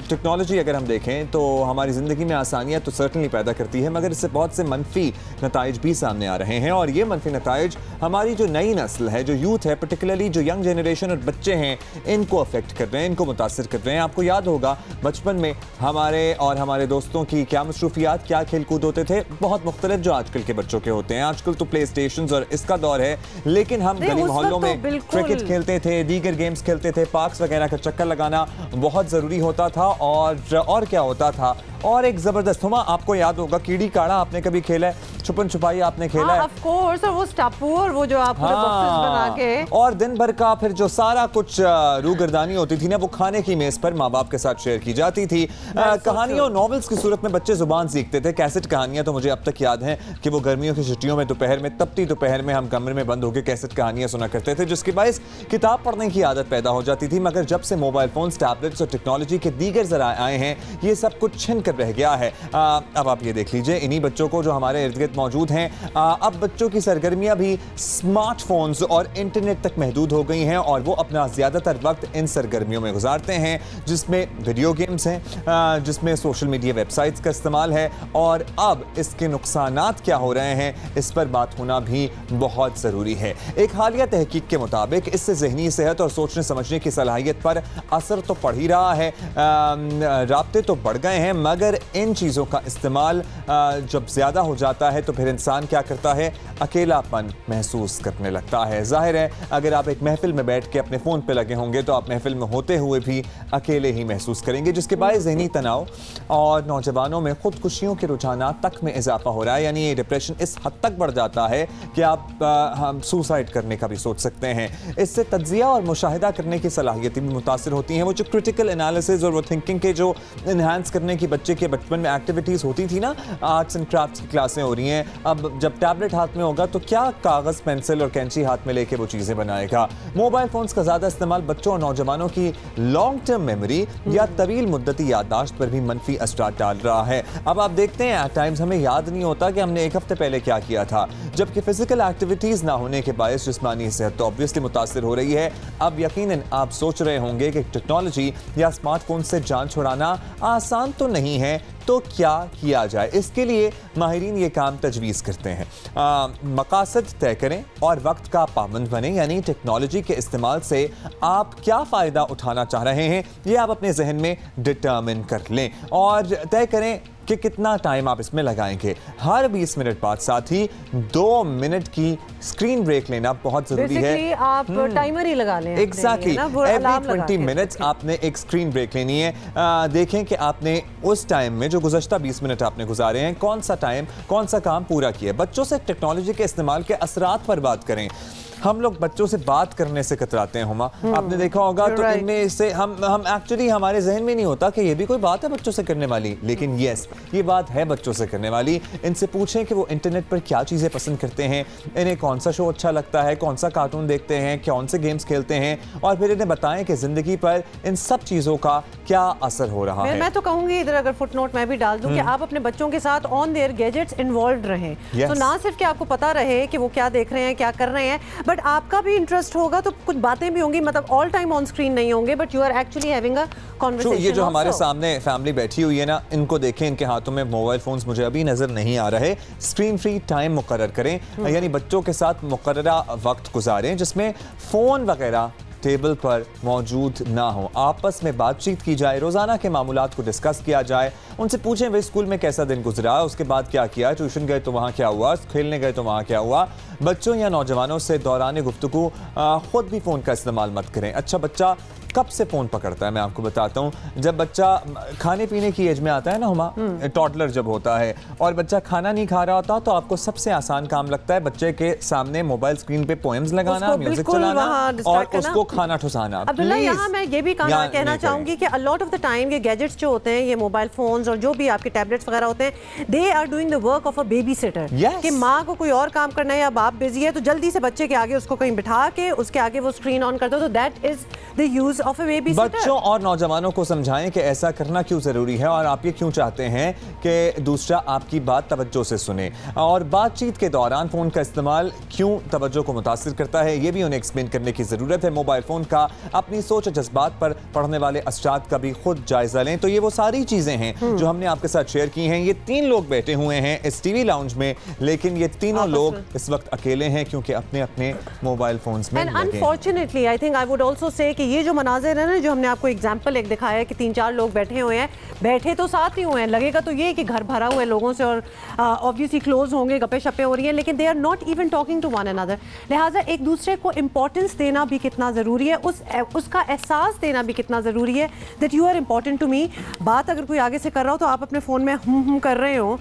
टेक्नोलॉजी अगर हम देखें तो हमारी ज़िंदगी में आसानियाँ तो सर्टनली पैदा करती है, मगर इससे बहुत से मनफी नताइज भी सामने आ रहे हैं। और ये मनफी नताइज हमारी जो नई नस्ल है, जो यूथ है, पर्टिकुलरली जो यंग जनरेशन और बच्चे हैं, इनको अफेक्ट कर रहे हैं, इनको मुतासिर कर रहे हैं। आपको याद होगा बचपन में हमारे और हमारे दोस्तों की क्या मसरूफियात, क्या खेल कूद होते थे, बहुत मुख्तलिफ जो आजकल के बच्चों के होते हैं। आजकल तो प्ले स्टेशंस और इसका दौर है, लेकिन हम गली मोहल्लों में क्रिकेट खेलते थे, दीगर गेम्स खेलते थे, पार्क्स वगैरह का चक्कर लगाना बहुत ज़रूरी होता था। और क्या होता था, और एक ज़बरदस्त, हुमा आपको याद होगा कीड़ी काड़ा आपने कभी खेला है, छुपन छुपाई आपने खेला है? ऑफ कोर्स, और वो स्टापू और वो जो आप पूरे बॉक्सेस बना के, और दिन भर का फिर जो सारा कुछ रूगर्दानी होती थी ना, वो खाने की मेज पर माँ बाप के साथ शेयर की जाती थी। कहानियों नॉवेल्स की सूरत में बच्चे जुबान सीखते थे। कैसेट कहानियां तो मुझे अब तक याद हैं कि वो गर्मियों की छुट्टियों में दोपहर में, तपती दोपहर में हम कमरे में बंद होकर कैसेट कहानियां सुना करते थे, जिसके बायस किताब पढ़ने की आदत पैदा हो जाती थी। मगर जब से मोबाइल फोन्स, टैबलेट्स और टेक्नोलॉजी के दीगर जराए आए हैं, ये सब कुछ छिन कर रह गया है। अब आप ये देख लीजिए, इन्हीं बच्चों को जो हमारे इर्द गिर्द मौजूद हैं, अब बच्चों की सरगर्मियां भी स्मार्टफोन्स और इंटरनेट तक महदूद हो गई हैं और वो अपना ज़्यादातर वक्त इन सरगर्मियों में गुजारते हैं, जिसमें वीडियो गेम्स हैं, जिसमें सोशल मीडिया वेबसाइट्स का इस्तेमाल है। और अब इसके नुकसानात क्या हो रहे हैं, इस पर बात होना भी बहुत ज़रूरी है। एक हालिया तहकीक के मुताबिक इससे ज़हनी सेहत और सोचने समझने की सलाहियत पर असर तो पड़ ही रहा है। राब्ते तो बढ़ गए हैं, मगर इन चीज़ों का इस्तेमाल जब ज़्यादा हो जाता है तो फिर इंसान क्या करता है, अकेलापन महसूस करने लगता है। जाहिर है अगर आप एक महफिल में बैठ के अपने फ़ोन पे लगे होंगे तो आप महफिल में होते हुए भी अकेले ही महसूस करेंगे, जिसके बायस ज़हनी तनाव और नौजवानों में खुदकुशियों के रुझानात तक में इजाफा हो रहा है। यानी ये डिप्रेशन इस हद तक बढ़ जाता है कि आप हम सुसाइड करने का भी सोच सकते हैं। इससे तज्जिया और मुशाहिदा करने की सलाहियतें भी मुतासिर होती हैं। वो जो क्रिटिकल एनालिसिस और वो थिंकिंग के जो इन्हांस करने की बच्चे के बचपन में एक्टिविटीज़ होती थी ना, आर्ट्स एंड क्राफ्ट्स की क्लासें हो रही हैं, अब जब टैबलेट हाथ में होगा तो क्या कागज़, पेंसिल और कैंची हाथ में लेके वो चीज़ें बनाएगा। मोबाइल फ़ोन्स का ज़्यादा इस्तेमाल बच्चों और नौजवानों की लॉन्ग टर्म मेमोरी या तवील मुद्दती याददाश्त पर भी मनफी असरात डाल रहा है। अब आप देखते हैं एट टाइम्स हमें याद नहीं होता कि हमने एक हफ्ते पहले क्या किया था, जबकि फिजिकल एक्टिविटीज़ ना होने के बायस जिस्मानी सेहत तो ऑब्वियसली मुतासिर हो रही है। अब यकीनन आप सोच रहे होंगे कि टेक्नोलॉजी या स्मार्टफोन से जान छुड़ाना आसान तो नहीं है, तो क्या किया जाए। इसके लिए माहिरीन ये काम तजवीज़ करते हैं, मकासद तय करें और वक्त का पाबंद बने। यानी टेक्नोलॉजी के इस्तेमाल से आप क्या फ़ायदा उठाना चाह रहे हैं, ये आप अपने जहन में डिटर्मिन कर लें और तय करें कि कितना टाइम आप इसमें लगाएंगे। हर 20 मिनट बाद साथ ही 2 मिनट की स्क्रीन ब्रेक लेना बहुत जरूरी है। आप टाइमर ही लगा लें। एग्जैक्टली, एवरी 20 मिनट्स आपने एक स्क्रीन ब्रेक लेनी है। देखें कि आपने उस टाइम में जो गुज़श्ता 20 मिनट आपने गुजारे हैं, कौन सा टाइम, कौन सा काम पूरा किया। बच्चों से टेक्नोलॉजी के इस्तेमाल के असरात पर बात करें। हम लोग बच्चों से बात करने से कतराते हैं हुमा, आपने देखा होगा। तो इनमें से हम एक्चुअली हमारे जहन में नहीं होता कि ये भी कोई बात है बच्चों से करने वाली, लेकिन यस, ये बात है बच्चों से करने वाली। इनसे पूछें कि वो इंटरनेट पर क्या चीज़ें पसंद करते हैं, इन्हें कौन सा शो अच्छा लगता है, कौन सा कार्टून देखते हैं, कौन से गेम्स खेलते हैं, और फिर इन्हें बताएं कि ज़िंदगी पर इन सब चीज़ों का क्या असर हो रहा है। मैं तो कहूँगी इधर अगर फुटनोट मैं भी डाल दूँ कि आप अपने बच्चों के साथ ऑन देयर गैजेट्स इन्वॉल्व रहें। तो ना सिर्फ कि आपको पता रहे कि वो क्या देख रहे हैं, क्या कर रहे हैं, बट आपका भी इंटरेस्ट होगा, तो कुछ बातें भी होंगी, मतलब ऑल टाइम ऑन स्क्रीन नहीं होंगे, but you are actually having a conversation. ये जो हमारे सामने फैमिली बैठी हुई है ना, इनको देखें, इनके हाथों में मोबाइल फोन्स मुझे अभी नजर नहीं आ रहे। स्क्रीन फ्री टाइम मुकर्रर करें, यानी बच्चों के साथ मुकर्ररा वक्त गुजारें जिसमें फोन वगैरह टेबल पर मौजूद ना हो। आपस में बातचीत की जाए, रोज़ाना के मामूलात को डिस्कस किया जाए, उनसे पूछें वे स्कूल में कैसा दिन गुजरा, उसके बाद क्या किया, ट्यूशन गए तो वहाँ क्या हुआ, खेलने गए तो वहाँ क्या हुआ। बच्चों या नौजवानों से दौरान गुफ्तगू खुद भी फ़ोन का इस्तेमाल मत करें। अच्छा बच्चा कब से फ़ोन पकड़ता है मैं आपको बताता हूँ, जब बच्चा खाने पीने की एज में आता है ना हुमा, टॉडलर जब होता है और बच्चा खाना नहीं खा रहा होता, तो आपको सबसे आसान काम लगता है बच्चे के सामने मोबाइल स्क्रीन पे पोएम्स लगाना, म्यूजिक चलाना और उसको खाना ठुसाना। अब्दुल्ला, यहाँ मैं ये भी कहना चाहूंगी कि a lot of the time ये गैजेट्स जो होते हैं, ये मोबाइल फोन्स और जो भी आपके टैबलेट्स वगैरह होते हैं, they are doing the work of a baby sitter. कि माँ को कोई और काम करना है या बाप बिजी है, तो जल्दी से बच्चे के आगे उसको कहीं बिठा के उसके आगे वो स्क्रीन ऑन कर दो। तो that is the use of a baby seater. बच्चों और नौजवानों को समझाएं कि ऐसा करना क्यों जरूरी है और आप ये क्यों चाहते हैं कि दूसरा आपकी बात तवज्जो से सुने, और बातचीत के दौरान फोन का इस्तेमाल क्यों तवज्जो को मुतासिर करता है, ये भी उन्हें एक्सप्लेन करने की जरूरत है। मोबाइल फोन का अपनी सोच और जज्बात पर पड़ने वाले असरात का भी खुद जायजा लें। तो ये वो सारी चीजें हैं जो हमने आपके साथ शेयर की हैं। ये 3 लोग बैठे हुए हैं इस टीवी लाउंज में, लेकिन ये तीनों लोग इस वक्त अकेले हैं क्योंकि अपने अपने मोबाइल फोन्स में लगे हैं। Unfortunately I think I would also say कि ये जो मनाजिर है ना, जो हमने आपको एग्जांपल एक दिखाया है कि 3-4 लोग बैठे हुए हैं, बैठे तो साथ ही हुए हैं, लगेगा तो ये कि घर भरा हुआ है लोगों से और ऑब्वियसली क्लोज होंगे, गप्पे शप्पे हो रही हैं, लेकिन they are not even talking to one another. लिहाजा एक दूसरे को इंपॉर्टेंस देना भी कितना ज़रूरी है, उसका एहसास देना भी कितना ज़रूरी है that you are important to me. बात अगर कोई आगे से कर रहा हो तो आप अपने फ़ोन में हम कर रहे हो,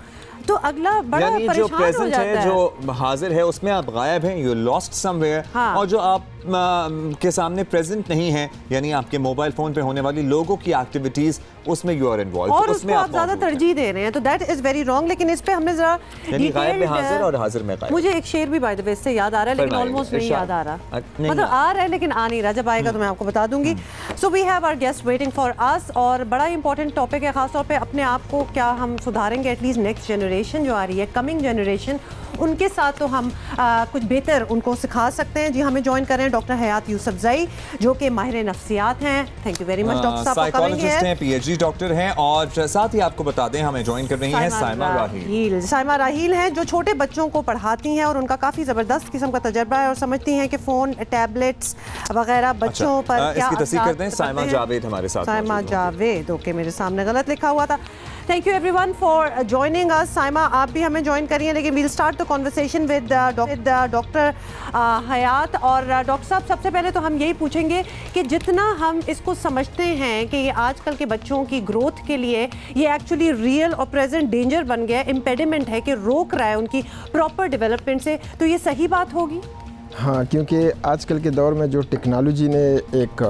तो अगला बड़ा परेशान हो जाता है। जो हाजिर है उसमें आप गायब हैं, यू लॉस्ट समवेयर। और जो आप के सामने प्रेजेंट नहीं है, यानी आपके मोबाइल फोन पे होने वाली लोगों की एक्टिविटीज, उसमें यू आर इन्वॉल्व और उसमें आप ज्यादा तरजीह दे रहे हैं, तो दैट इज वेरी रॉन्ग। लेकिन इस पे हमने जरा गायब में हाजिर और हाजिर में गायब। मुझे एक शेर भी बाय द वे से याद आ रहा है, लेकिन ऑलमोस्ट नहीं याद आ रहा, मतलब आ रहा है लेकिन आ नहीं रहा। जब आएगा तो मैं आपको बता दूंगी। So we have our guest waiting for us, और बड़ा इंपॉर्टेंट टॉपिक है, खासतौर पे अपने आप को क्या हम सुधारेंगे, एटलीस्ट नेक्स्ट जनरेशन जो आ रही है, कमिंग जनरेशन, उनके साथ तो हम कुछ बेहतर उनको सिखा सकते हैं। जी, हमें ज्वाइन कर रहे हैं डॉक्टर हयात यूसुफजई, जो कि माहिर नफ्सियात हैं। Thank you very much doctor साहब। साइकोलॉजिस्ट हैं, पीएचडी डॉक्टर हैं, और साथ ही आपको बता दें हमें ज्वाइन कर रही हैं साइमा राहील। साइमा राहील हैं जो छोटे बच्चों को पढ़ाती हैं और उनका काफ़ी ज़बरदस्त किस्म का तजर्बा है और समझती हैं कि फ़ोन, टैबलेट्स वगैरह बच्चों पर क्या तस्दीक करते हैं। साइमा जावेद हमारे साथ। साइमा जावेद, ओके, मेरे सामने गलत लिखा हुआ था। Thank you everyone for joining us. Saima, आप भी हमें ज्वाइन करिए, लेकिन we'll start the conversation with doctor Hayat. और डॉक्टर साहब, सबसे पहले तो हम यही पूछेंगे कि जितना हम इसको समझते हैं कि ये आजकल के बच्चों की ग्रोथ के लिए ये एक्चुअली रियल और प्रेजेंट डेंजर बन गया, इम्पेडिमेंट है कि रोक रहा है उनकी प्रॉपर डेवलपमेंट से, तो ये सही बात होगी? हाँ, क्योंकि आजकल के दौर में जो टेक्नोलॉजी ने एक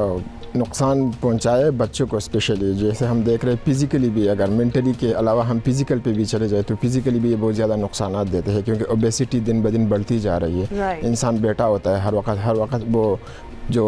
नुकसान पहुंचाया है बच्चों को, स्पेशली जैसे हम देख रहे हैं फिज़िकली भी, अगर मेंटली के अलावा हम फिज़िकल पे भी चले जाए तो फिज़िकली भी ये बहुत ज़्यादा नुकसान देते हैं, क्योंकि ओबेसिटी दिन ब दिन बढ़ती जा रही है। इंसान बैठा होता है हर वक्त वो जो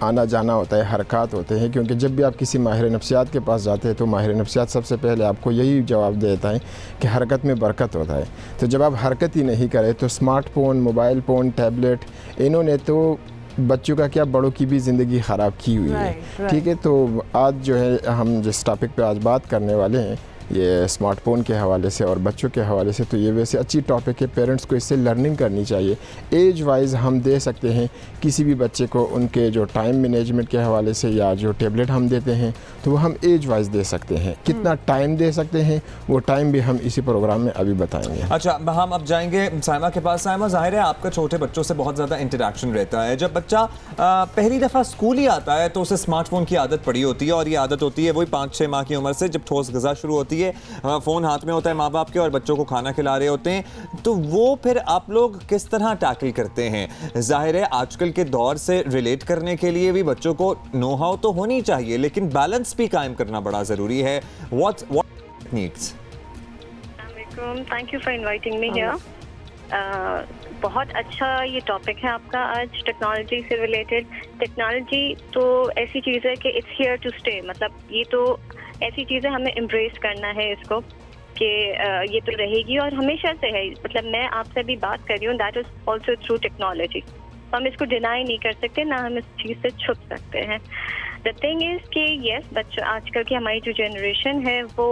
आना जाना होता है, हरकत होते हैं, क्योंकि जब भी आप किसी माहिर नफ्सियात के पास जाते हैं तो माहिर नफ्सियात सबसे पहले आपको यही जवाब देता है कि हरकत में बरकत होता है। तो जब आप हरकत ही नहीं करें तो स्मार्टफोन, मोबाइल फ़ोन, टैबलेट, इन्होंने तो बच्चों का क्या बड़ों की भी ज़िंदगी ख़राब की हुई है। ठीक है, तो आज जो है हम जिस टॉपिक पे आज बात करने वाले हैं ये स्मार्टफोन के हवाले से और बच्चों के हवाले से, तो ये वैसे अच्छी टॉपिक है। पेरेंट्स को इससे लर्निंग करनी चाहिए। एज वाइज हम दे सकते हैं किसी भी बच्चे को उनके जो टाइम मैनेजमेंट के हवाले से, या जो टेबलेट हम देते हैं तो वो हम एज वाइज दे सकते हैं। कितना टाइम दे सकते हैं वो टाइम भी हम इसी प्रोग्राम में अभी बताएंगे। अच्छा, हम अब जाएंगे साइमा के पास। साइमा, जाहिर है आपका छोटे बच्चों से बहुत ज़्यादा इंटरेक्शन रहता है। जब बच्चा पहली दफ़ा स्कूल ही आता है तो उसे स्मार्टफोन की आदत पड़ी होती है, और ये आदत होती है वही 5-6 माह की उम्र से, जब ठोस गज़ा शुरू होती है, फ़ोन हाथ में होता है माँ बाप के और बच्चों को खाना खिला रहे होते हैं, तो वो फिर आप लोग किस तरह टैकल करते हैं? जाहिर है आजकल के दौर से रिलेट करने के लिए भी बच्चों को नो हाउ तो होनी चाहिए, लेकिन बैलेंस भी कायम करना बड़ा ज़रूरी है। What techniques? Thank you for inviting me here. बहुत अच्छा ये टॉपिक है आपका आज, टेक्नोलॉजी से रिलेटेड। टेक्नोलॉजी तो ऐसी चीज़ है कि इट्स हियर टू स्टे, मतलब ये तो ऐसी चीज़ें हमें एम्ब्रेस करना है इसको कि ये तो रहेगी और हमेशा से है। मतलब मैं आपसे भी बात कर रही हूँ, that is also through technology. तो हम इसको डिनाई नहीं कर सकते, ना हम इस चीज़ से छुप सकते हैं। द थिंग इज़ कि यस, बच्चों आजकल की हमारी जो जनरेशन है वो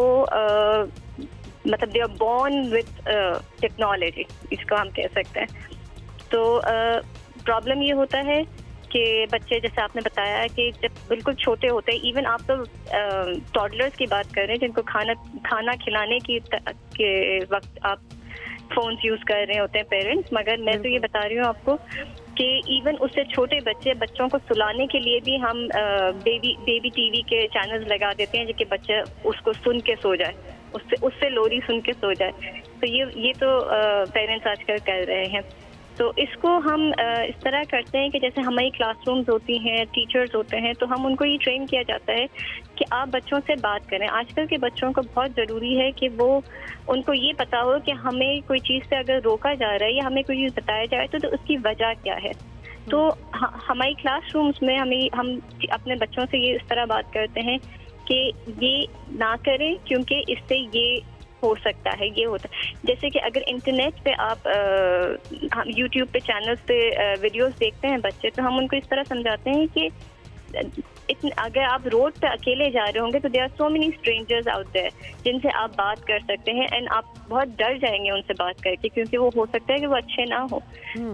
मतलब they are born with technology, इसको हम कह सकते हैं। तो प्रॉब्लम ये होता है कि बच्चे, जैसे आपने बताया कि जब बिल्कुल छोटे होते हैं, इवन आप तो टॉडलर्स की बात कर रहे हैं जिनको खाना खिलाने के वक्त आप फ़ोन्स यूज़ कर रहे होते हैं पेरेंट्स, मगर मैं तो ये बता रही हूँ आपको कि इवन उससे छोटे बच्चों को सुलाने के लिए भी हम बेबी टीवी के चैनल्स लगा देते हैं, जो कि बच्चा उसको सुन के सो जाए, उससे लोरी सुन के सो जाए। तो ये तो पेरेंट्स आजकल कर रहे हैं। तो इसको हम इस तरह करते हैं कि जैसे हमारी क्लासरूम्स होती हैं, टीचर्स होते हैं, तो हम उनको ये ट्रेन किया जाता है कि आप बच्चों से बात करें। आजकल के बच्चों को बहुत ज़रूरी है कि उनको ये पता हो कि हमें कोई चीज़ से अगर रोका जा रहा है या हमें कोई चीज़ बताया जाए तो उसकी वजह क्या है। तो हमारी क्लासरूम्स में हम अपने बच्चों से ये इस तरह बात करते हैं कि ये ना करें क्योंकि इससे ये हो सकता है, ये होता है। जैसे कि अगर इंटरनेट पे आप यूट्यूब पे चैनल्स पे वीडियोस देखते हैं बच्चे, तो हम उनको इस तरह समझाते हैं कि अगर आप रोड पे अकेले जा रहे होंगे तो there are so many strangers out there जिनसे आप बात कर सकते हैं, एंड आप बहुत डर जाएंगे उनसे बात करके, क्योंकि वो हो सकता है कि वो अच्छे ना हो।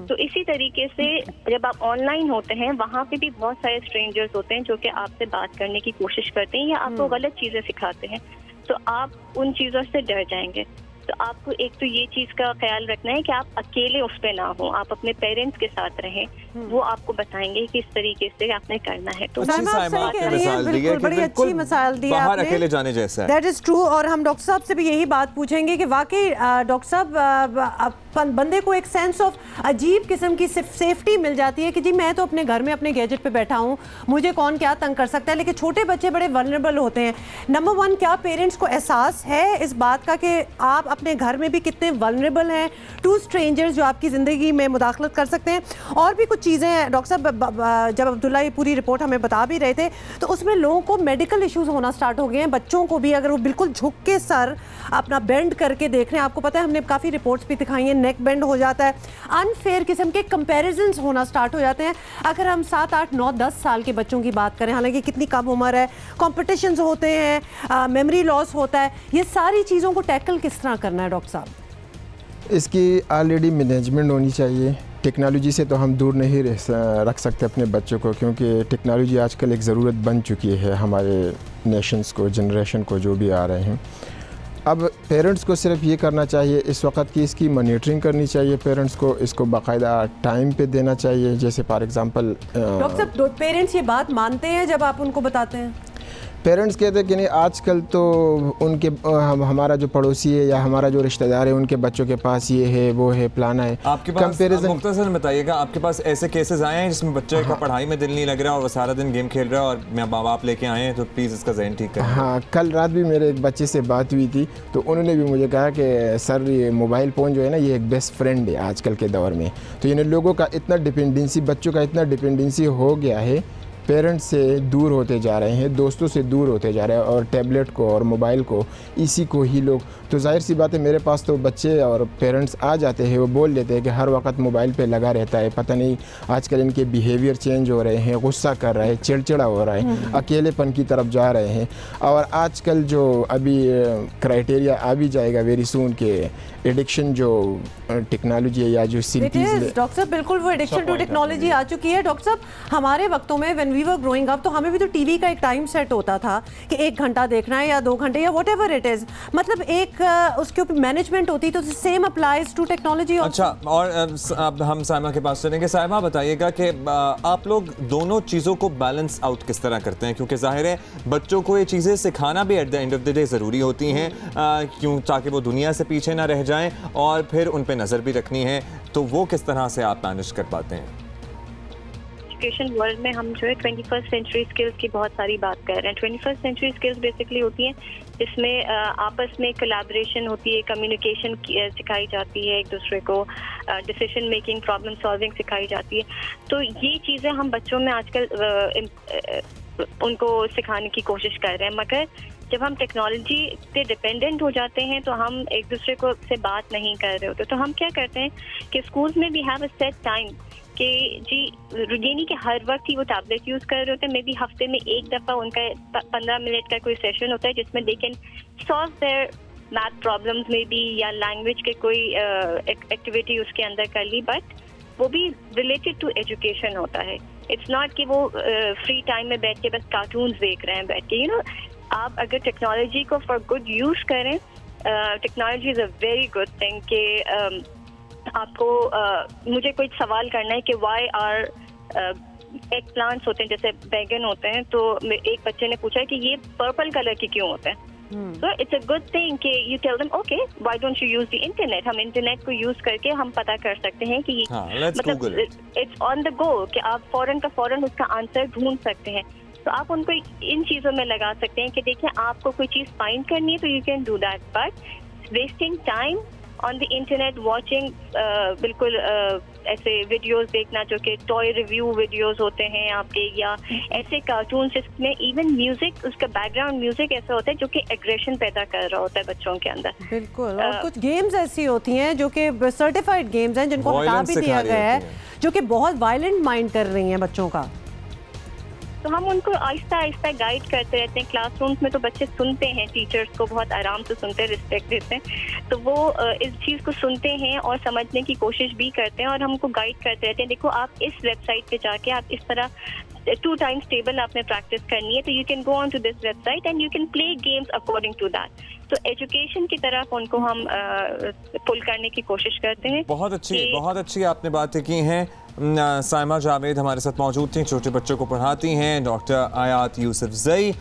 तो इसी तरीके से जब आप ऑनलाइन होते हैं वहाँ पे भी बहुत सारे स्ट्रेंजर्स होते हैं जो कि आपसे बात करने की कोशिश करते हैं या आपको गलत चीज़ें सिखाते हैं, तो आप उन चीज़ों से डर जाएंगे। तो आपको एक तो ये चीज़ का ख्याल रखना है कि आप अकेले उस पे ना हो, आप अपने पेरेंट्स के साथ रहें, वो आपको बताएंगे कि इस तरीके से आपने करना है। तो बड़ी अच्छी मिसाल दी बाहर अकेले जाने जैसा है, दैट इज ट्रू। और हम डॉक्टर साहब से भी यही बात पूछेंगे कि वाकई डॉक्टर साहब बंदे को एक सेंस ऑफ अजीब किस्म की सेफ्टी मिल जाती है कि जी मैं तो अपने घर में अपने गैजेट पे बैठा हूँ, मुझे कौन क्या तंग कर सकता है, लेकिन छोटे बच्चे बड़े वल्नरेबल होते हैं। नंबर वन, क्या पेरेंट्स को एहसास है इस बात का कि आप अपने घर में भी कितने वल्नरेबल हैं टू स्ट्रेंजर्स जो आपकी ज़िंदगी में मुदाखलत कर सकते हैं? और भी कुछ चीज़ें हैं डॉक्टर साहब, जब अब्दुल्ला ये पूरी रिपोर्ट हमें बता भी रहे थे तो उसमें लोगों को मेडिकल इश्यूज़ होना स्टार्ट हो गए हैं, बच्चों को भी, अगर वो बिल्कुल झुक के सर अपना बेंड करके देख रहे हैं, आपको पता है हमने काफ़ी रिपोर्ट्स भी दिखाई हैं, नेक बेंड हो जाता है, अनफेयर किस्म के कंपैरिजन्स होना स्टार्ट हो जाते हैं। अगर हम 7, 8, 9, 10 साल के बच्चों की बात करें, हालांकि कितनी कम उम्र है, कॉम्पिटिशन्स होते हैं, मेमोरी लॉस होता है, ये सारी चीज़ों को टैकल किस तरह करना है डॉक्टर साहब? इसकी ऑलरेडी मैनेजमेंट होनी चाहिए। टेक्नोलॉजी से तो हम दूर नहीं रख सकते अपने बच्चों को, क्योंकि टेक्नोलॉजी आजकल एक ज़रूरत बन चुकी है हमारे नेशंस को, जनरेशन को, जो भी आ रहे हैं। अब पेरेंट्स को सिर्फ ये करना चाहिए इस वक्त की इसकी मॉनिटरिंग करनी चाहिए, पेरेंट्स को इसको बाकायदा टाइम पे देना चाहिए। जैसे फॉर एग्जांपल डॉक्टर साहब, पेरेंट्स ये बात मानते हैं जब आप उनको बताते हैं? पेरेंट्स कहते हैं कि नहीं, आजकल तो उनके हमारा जो पड़ोसी है या हमारा जो रिश्तेदार है उनके बच्चों के पास ये है, वो है, प्लाना है। आपके पास मुख्तसर बताइएगा, आपके पास ऐसे केसेस आए हैं जिसमें बच्चे का पढ़ाई में दिल नहीं लग रहा और वो सारा दिन गेम खेल रहा है और मैं माँ बाप लेके आए हैं, तो प्लीज़ इसका ज़हन ठीक करें। हाँ, कल रात भी मेरे एक बच्चे से बात हुई थी, तो उन्होंने भी मुझे कहा कि सर ये मोबाइल फ़ोन जो है ना, ये एक बेस्ट फ्रेंड है आजकल के दौर में। तो इन लोगों का इतना डिपेंडेंसी, बच्चों का इतना डिपेंडेंसी हो गया है पेरेंट्स से दूर होते जा रहे हैं, दोस्तों से दूर होते जा रहे हैं और टैबलेट को और मोबाइल को इसी को ही लोग, तो जाहिर सी बात है मेरे पास तो बच्चे और पेरेंट्स आ जाते हैं, वो बोल लेते हैं कि हर वक्त मोबाइल पे लगा रहता है, पता नहीं आजकल इनके बिहेवियर चेंज हो रहे हैं, गुस्सा कर रहे हैं, चिड़चिड़ा हो रहा है, अकेलेपन की तरफ जा रहे हैं। और आजकल जो अभी क्राइटेरिया आ भी जाएगा वेरी सून के एडिक्शन जो टेक्नोलॉजी है या जो सिंपीज, डॉक्टर साहब बिल्कुल वो एडिक्शन टू टेक्नोलॉजी आ चुकी है। डॉक्टर साहब हमारे वक्तों में when we were growing up तो हमें भी तो टीवी का एक टाइम सेट होता था कि 1 घंटा देखना है या 2 घंटे या वट एवर इट इज, मतलब एक उसके ऊपर मैनेजमेंट होती, तो सेम अप्लाइज टू टेक्नोलॉजी। अच्छा, और अब हम साइमा के पास चलेंगे। साइमा बताइएगा कि आप लोग दोनों चीज़ों को बैलेंस आउट किस तरह करते हैं, क्योंकि जाहिर है बच्चों को ये चीज़ें सिखाना भी at the end of the day ज़रूरी होती हैं, क्यों ताकि वो दुनिया से पीछे ना रह जाएं और फिर उन पे नज़र भी रखनी है, तो वो किस तरह से आप मैनेज कर पाते हैं? एजुकेशन वर्ल्ड में हम जो है 21st सेंचुरी स्किल्स की बहुत सारी बात कर रहे हैं। 21st सेंचुरी स्किल्स बेसिकली होती हैं जिसमें आपस में कोलैबोरेशन होती है, कम्युनिकेशन सिखाई जाती है, एक दूसरे को डिसीजन मेकिंग, प्रॉब्लम सॉल्विंग सिखाई जाती है। तो ये चीज़ें हम बच्चों में आजकल उनको सिखाने की कोशिश कर रहे हैं, मगर जब हम टेक्नोलॉजी पे डिपेंडेंट हो जाते हैं तो हम एक दूसरे को से बात नहीं कर रहे होते। तो हम क्या करते हैं कि स्कूल्स में we have a set time कि जी ये नहीं कि हर वक्त ही वो टैबलेट यूज़ कर रहे होते हैं, मे बी हफ्ते में एक दफ़ा उनका 15 मिनट का कोई सेशन होता है जिसमें they can solve their math problems में भी, या लैंग्वेज के कोई एक्टिविटी उसके अंदर कर ली, बट वो भी रिलेटेड टू एजुकेशन होता है। इट्स नॉट कि वो फ्री टाइम में बैठ के बस कार्टून्स देख रहे हैं बैठ के, यू नो। आप अगर टेक्नोलॉजी को फॉर गुड यूज़ करें, technology is a very good thing कि आपको मुझे कोई सवाल करना है कि वाई आर एग प्लांट्स होते हैं जैसे बैगन होते हैं, तो एक बच्चे ने पूछा कि ये पर्पल कलर के क्यों होते हैं। So it's a good thing कि you tell them okay why don't you use the internet, हम इंटरनेट को यूज करके हम पता कर सकते हैं कि मतलब it's on the go कि आप फौरन का फौरन उसका आंसर ढूंढ सकते हैं। तो आप उनको इन चीज़ों में लगा सकते हैं कि देखिए आपको कोई चीज़ फाइंड करनी है तो you can do that, but wasting time on the internet watching बिल्कुल ऐसे वीडियोस देखना जो कि टॉय रिव्यू वीडियोस होते हैं आपके, या ऐसे कार्टून जिसमें इवन म्यूजिक, उसका बैकग्राउंड म्यूजिक ऐसा होता है जो कि एग्रेशन पैदा कर रहा होता है बच्चों के अंदर। बिल्कुल। और कुछ गेम्स ऐसी होती हैं जो कि सर्टिफाइड गेम्स हैं जिनको हटा भी दिया गया है, जो कि बहुत वायलेंट माइंड कर रही हैं बच्चों का। तो हम उनको आहिस्ता आहिस्ता गाइड करते रहते हैं। क्लासरूम्स में तो बच्चे सुनते हैं, टीचर्स को बहुत आराम से सुनते हैं, रिस्पेक्ट देते हैं, तो वो इस चीज़ को सुनते हैं और समझने की कोशिश भी करते हैं और हमको गाइड करते रहते हैं। देखो आप इस वेबसाइट पे जाके आप इस तरह 2 times टेबल आपने प्रैक्टिस करनी है, तो you can go on to this website and you can play games according to that. तो एजुकेशन की तरफ उनको हम पुल करने की कोशिश करते हैं। बहुत अच्छी आपने बातें की हैं। साइमा जावेद हमारे साथ मौजूद थी, छोटे बच्चों को पढ़ाती हैं। डॉक्टर आयात यूसुफजई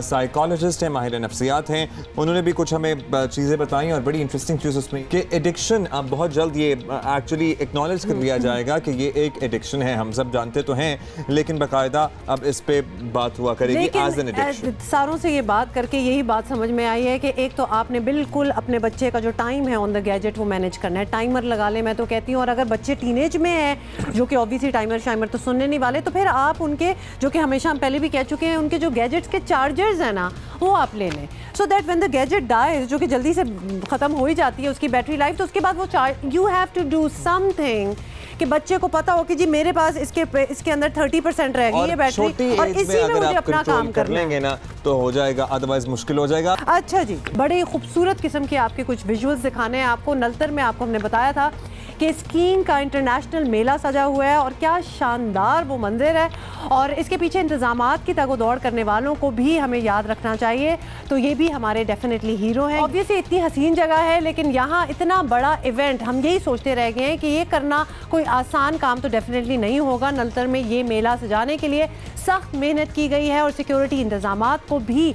साइकोलॉजिस्ट हैं, माहिर नफ्सियात हैं, उन्होंने भी कुछ हमें चीज़ें बताई और बड़ी इंटरेस्टिंग चीज़ उसमें कि एडिक्शन अब बहुत जल्द ये एक्चुअली एक्नॉलेज कर लिया जाएगा कि ये एक एडिक्शन है, हम सब जानते तो हैं, लेकिन बाकायदा अब इस पे बात हुआ करेगी एज एन एडिक्शन। सारों से ये बात करके यही बात समझ में आई है कि एक तो आपने बिल्कुल अपने बच्चे का जो टाइम है ऑन द गैजेट वो मैनेज करना है, टाइमर लगा ले मैं तो कहती हूँ। और अगर बच्चे टीनेज में है जो कि ऑब्वियसली टाइमर तो सुनने नहीं वाले, तो फिर आप उनके जो कि हमेशा हम पहले भी कह चुके हैं, उनके जो गैजेट्स के चार्जर्स हैं ना वो आप ले लें, so that when the gadget dies, जो कि जल्दी से ख़त्म हो ही जाती है उसकी बैटरी लाइफ, तो उसके बाद वो you have to do something कि बच्चे को पता हो कि जी मेरे पास इसके अंदर 30% रह गई है बैटरी, और इसी में मुझे अपना काम कर लेंगे ना तो हो जाएगा, अदरवाइज मुश्किल हो जाएगा। अच्छा जी, बड़े खूबसूरत किस्म के आपके कुछ विजुअल्स दिखाने हैं आपको। नलतर में आपको हमने बताया था कि स्कीइंग का इंटरनेशनल मेला सजा हुआ है और क्या शानदार वो मंदिर है, और इसके पीछे इंतजामात की तगोदौड़ करने वालों को भी हमें याद रखना चाहिए, तो ये भी हमारे डेफिनेटली हीरो हैं। ऑब्वियसली इतनी हसीन जगह है, लेकिन यहाँ इतना बड़ा इवेंट हम यही सोचते रह गए हैं कि ये करना कोई आसान काम तो डेफिनेटली नहीं होगा। नलतर में ये मेला सजाने के लिए सख्त मेहनत की गई है और सिक्योरिटी इंतजामात को भी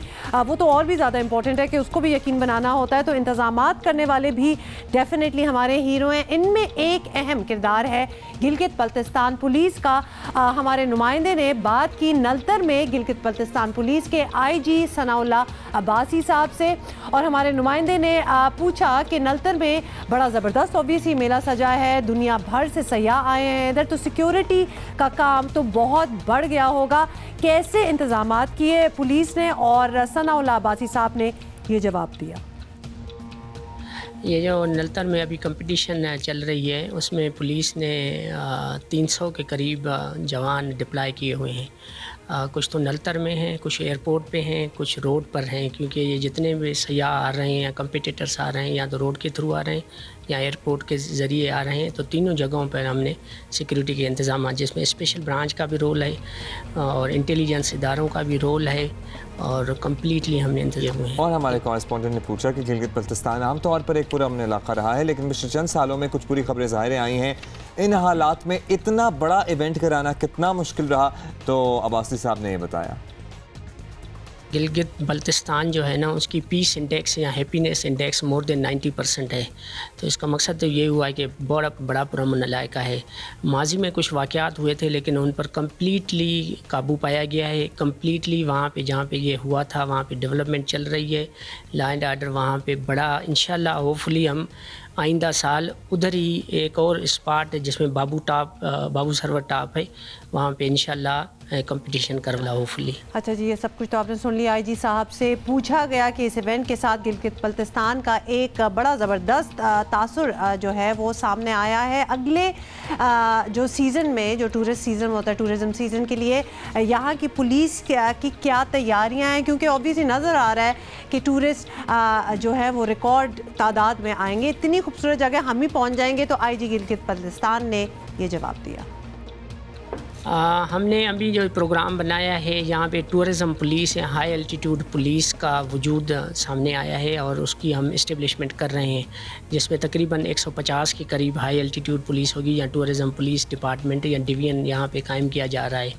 वो तो और भी ज़्यादा इंपॉर्टेंट है कि उसको भी यकीन बनाना होता है, तो इंतजामात करने वाले भी डेफिनेटली हमारे हीरो हैं। इनमें एक अहम किरदार है गिलगित बल्तिस्तान पुलिस का। हमारे नुमाइंदे ने बात की नलतर में गिलगित बल्तिस्तान पुलिस के IG सनाउल्लाह अब्बासी साहब से, और हमारे नुमाइंदे ने पूछा कि नलतर में बड़ा ज़बरदस्त ऑब्वियसली मेला सजा है, दुनिया भर से सयाह आए हैं, इधर तो सिक्योरिटी का काम तो बहुत बढ़ गया होगा, कैसे इंतजामात किए पुलिस ने? और सनाउल्लाह अब्बासी साहब ने ये जवाब दिया। ये जो नलतर में अभी कंपटीशन चल रही है उसमें पुलिस ने 300 के करीब जवान डिप्लॉय किए हुए हैं। कुछ तो नलतर में हैं, कुछ एयरपोर्ट पे हैं, कुछ रोड पर हैं, क्योंकि ये जितने भी सयाह आ रहे हैं या कंपटीटर्स आ रहे हैं या तो रोड के थ्रू आ रहे हैं या एयरपोर्ट के ज़रिए आ रहे हैं, तो तीनों जगहों पर हमने सिक्योरिटी के इंतजाम, जिसमें स्पेशल ब्रांच का भी रोल है और इंटेलिजेंस इदारों का भी रोल है, और कम्प्लीटली हमने इंतजाम हुए हैं। और हमारे कॉरेस्पॉन्डेंट ने पूछा कि गिलगित बल्तिस्तान आमतौर पर एक पुरअमन इलाका रहा है, लेकिन पिछले चंद सालों में कुछ बुरी खबरें ज़ाहिर आई हैं। इन हालात में इतना बड़ा इवेंट कराना कितना मुश्किल रहा, तो अब्बासी साहब ने ये बताया। गिलगित बल्तिस्तान जो है ना, उसकी पीस इंडेक्स या हैप्पीनेस इंडेक्स मोर देन 90% है। तो इसका मकसद तो ये हुआ है कि बड़ा पुरअमन इलाका है। माजी में कुछ वाक़यात हुए थे लेकिन उन पर कम्प्लीटली काबू पाया गया है। कम्प्लीटली वहाँ पे जहाँ पे ये हुआ था वहाँ पे डेवलपमेंट चल रही है, लॉ एंड आर्डर वहाँ पे बड़ा, इंशाल्लाह होपफुली हम आइंदा साल उधर ही एक और स्पॉट है जिसमें बाबू सरवर टॉप है, वहाँ पे इंशाल्लाह कंपटीशन करना होपफुली। अच्छा जी, ये सब कुछ तो आपने सुन लिया। IG साहब से पूछा गया कि इस इवेंट के साथ गिलगित बल्तिस्तान का एक बड़ा ज़बरदस्त तासुर जो है वो सामने आया है। अगले जो सीज़न में, जो टूरिस्ट सीज़न होता है, टूरिज़म सीज़न के लिए यहाँ की पुलिस की क्या तैयारियाँ हैं? क्योंकि ऑब्वियसली नज़र आ रहा है कि टूरिस्ट जो है वो रिकॉर्ड तादाद में आएंगे, इतनी खूबसूरत जगह हम ही पहुँच जाएंगे। तो IG गिलगित बल्तिस्तान ने ये जवाब दिया। हमने अभी जो प्रोग्राम बनाया है यहाँ पे टूरिज़म पुलिस या हाई एल्टीट्यूड पुलिस का वजूद सामने आया है और उसकी हम इस्टेब्लिशमेंट कर रहे हैं, जिसमें तकरीबन 150 के करीब हाई एल्टीट्यूड पुलिस होगी या टूरिज़म पुलिस डिपार्टमेंट या डिवीज़न यहाँ पे कायम किया जा रहा है।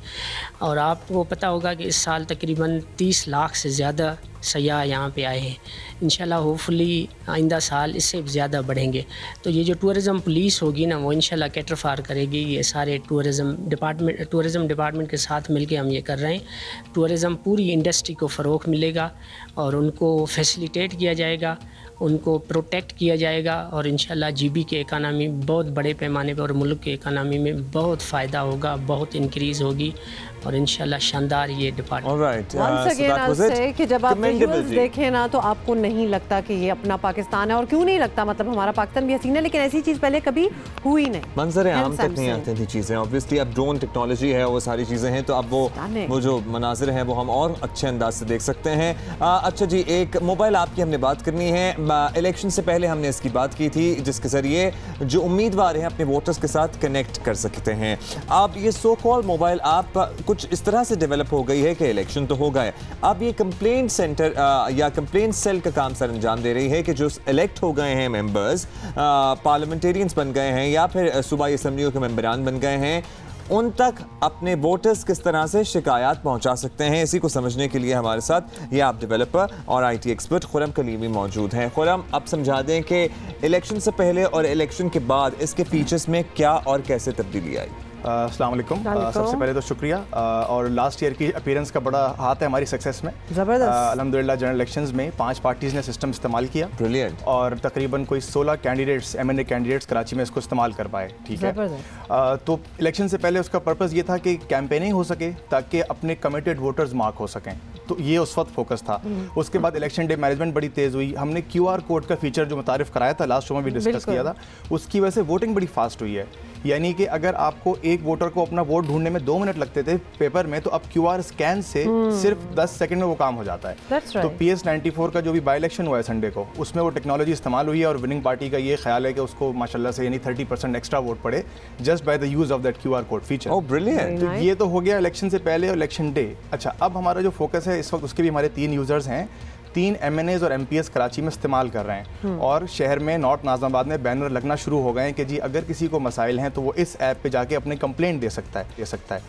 और आपको पता होगा कि इस साल तकरीबन 30 लाख से ज़्यादा सयाह यहाँ पे आए हैं। इंशाल्लाह होपफुली आइंदा साल इससे ज़्यादा बढ़ेंगे। तो ये जो टूरिज़म पुलिस होगी ना, वो इंशाल्लाह कैटरफार करेगी ये सारे टूरिज़म डिपार्टमेंट के साथ मिलके हम ये कर रहे हैं। टूरिज़म पूरी इंडस्ट्री को फ़रोग़ मिलेगा और उनको फैसिलिटेट किया जाएगा, उनको प्रोटेक्ट किया जाएगा और इंशाल्लाह GB के इकानमी बहुत बड़े पैमाने पर और मुल्क के इकानमी में बहुत फ़ायदा होगा, बहुत इंक्रीज़ होगी और इंशाल्लाह शानदार ये department. Once again I'll say कि जब आप विजुअल्स देखें ना तो आपको नहीं लगता कि ये अपना पाकिस्तान है, और क्यों नहीं लगता, मतलब हमारा पाकिस्तान भी हसीन है, लेकिन ऐसी चीज़ पहले कभी हुई नहीं। मंजर आम तक नहीं आती थी चीज़ें। ऑब्वियसली अब ड्रोन टेक्नोलॉजी है, वो सारी चीज़ें हैं, तो अब वो जो मनाजिर हैं वो हम और अच्छे अंदाज से देख सकते हैं। अच्छा जी, एक मोबाइल ऐप की हमने बात करनी है। इलेक्शन से पहले हमने इसकी बात की थी, जिसके ज़रिए जो उम्मीदवार हैं अपने वोटर्स के साथ कनेक्ट कर सकते हैं। अब ये सो कॉल मोबाइल ऐप कुछ इस तरह से डेवलप हो गई है कि इलेक्शन तो हो गए, अब ये कंप्लेंट सेंटर या कंप्लेंट सेल का काम सर अंजाम दे रही है कि जो इलेक्ट हो गए हैं मेंबर्स, पार्लियामेंटेरियंस बन गए हैं या फिर सूबाई असम्बलियों के मेंबरान बन गए हैं, उन तक अपने वोटर्स किस तरह से शिकायत पहुंचा सकते हैं। इसी को समझने के लिए हमारे साथ ये ऐप डेवलपर और IT एक्सपर्ट खुरम कलीमी मौजूद हैं। खुरम, अब समझा दें कि इलेक्शन से पहले और इलेक्शन के बाद इसके फीचर्स में क्या और कैसे तब्दीली आई। अस्सलाम वालेकुम। सबसे पहले तो शुक्रिया, और लास्ट ईयर की अपीयरेंस का बड़ा हाथ है हमारी सक्सेस में। अल्हम्दुलिल्लाह जनरल इलेक्शंस में 5 पार्टीज़ ने सिस्टम इस्तेमाल किया। ब्रिलियंट। और तकरीबन कोई 16 कैंडिडेट्स MNA कैंडिडेट्स कराची में इसको इस्तेमाल कर पाए। ठीक है। तो इलेक्शन से पहले उसका पर्पज़ ये था कि कैंपेनिंग हो सके ताकि अपने कमिटेड वोटर्स मार्क हो सकें, तो ये उस वक्त फोकस था। उसके बाद इलेक्शन डे मैनेजमेंट बड़ी तेज़ हुई। हमने QR कोड का फीचर जो मुतारिफ कराया था, लास्ट शो में भी डिस्कस किया था, उसकी वजह से वोटिंग बड़ी फास्ट हुई है। यानी कि अगर आपको एक वोटर को अपना वोट ढूंढने में 2 मिनट लगते थे पेपर में, तो अब QR स्कैन से सिर्फ 10 सेकंड में वो काम हो जाता है। तो PS 94 का जो भी बाई इलेक्शन हुआ है संडे को, उसमें वो टेक्नोलॉजी इस्तेमाल हुई है और विनिंग पार्टी का ये ख्याल है कि उसको माशाल्लाह से यानी 30% एक्स्ट्रा वोट पड़े just by the use of that QR code feature. Oh brilliant. तो ये तो हो गया इलेक्शन से पहले और इलेक्शन डे। अच्छा, अब हमारा जो फोकस है इस वक्त, उसके भी हमारे 3 यूजर्स हैं, 3 MNAs और MPs कराची में इस्तेमाल कर रहे हैं और शहर में नॉर्थ नाज़िमाबाद में बैनर लगना शुरू हो गए हैं कि जी अगर किसी को मसाइल हैं तो वो इस ऐप पे जाके अपने कंप्लेंट दे सकता है।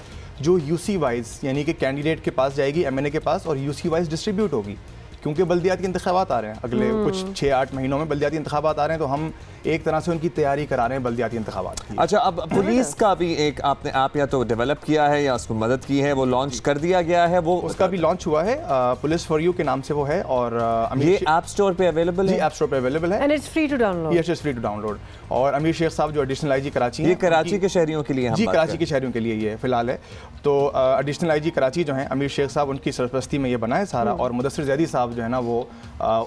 जो UC वाइज यानी कि कैंडिडेट के पास जाएगी, MNA के पास, और UC वाइज डिस्ट्रीब्यूट होगी, क्योंकि बल्दियाती इंतखाबात आ रहे हैं अगले कुछ 6-8 महीनों में बल्दियाती इंतखाबात आ रहे हैं। तो हम एक तरह से उनकी तैयारी करा रहे हैं बल्दियाती इंतखाबात की। अच्छा, अब पुलिस का भी एक आपने ऐप या तो डेवलप किया है या उसको मदद की है, वो लॉन्च कर दिया गया है, वो उसका भी लॉन्च हुआ है, पुलिस फॉर यू के नाम से वो है, और ये ऐप स्टोर पे अवेलेबल है। ऐप स्टोर पे अवेलेबल है and it's free to download. Yes, it's free to download. और अमीर शेख साहब जो एडिशनल आईजी कराची हैं, ये कराची के शहरियों के लिए, जी कराची के शहरियों के लिए ये फिलहाल है। तो एडिशनल आईजी कराची जो हैं अमीर शेख साहब, उनकी सरपरस्ती में ये बना है सारा, और मुदस्सिर जैदी साहब जो है ना वो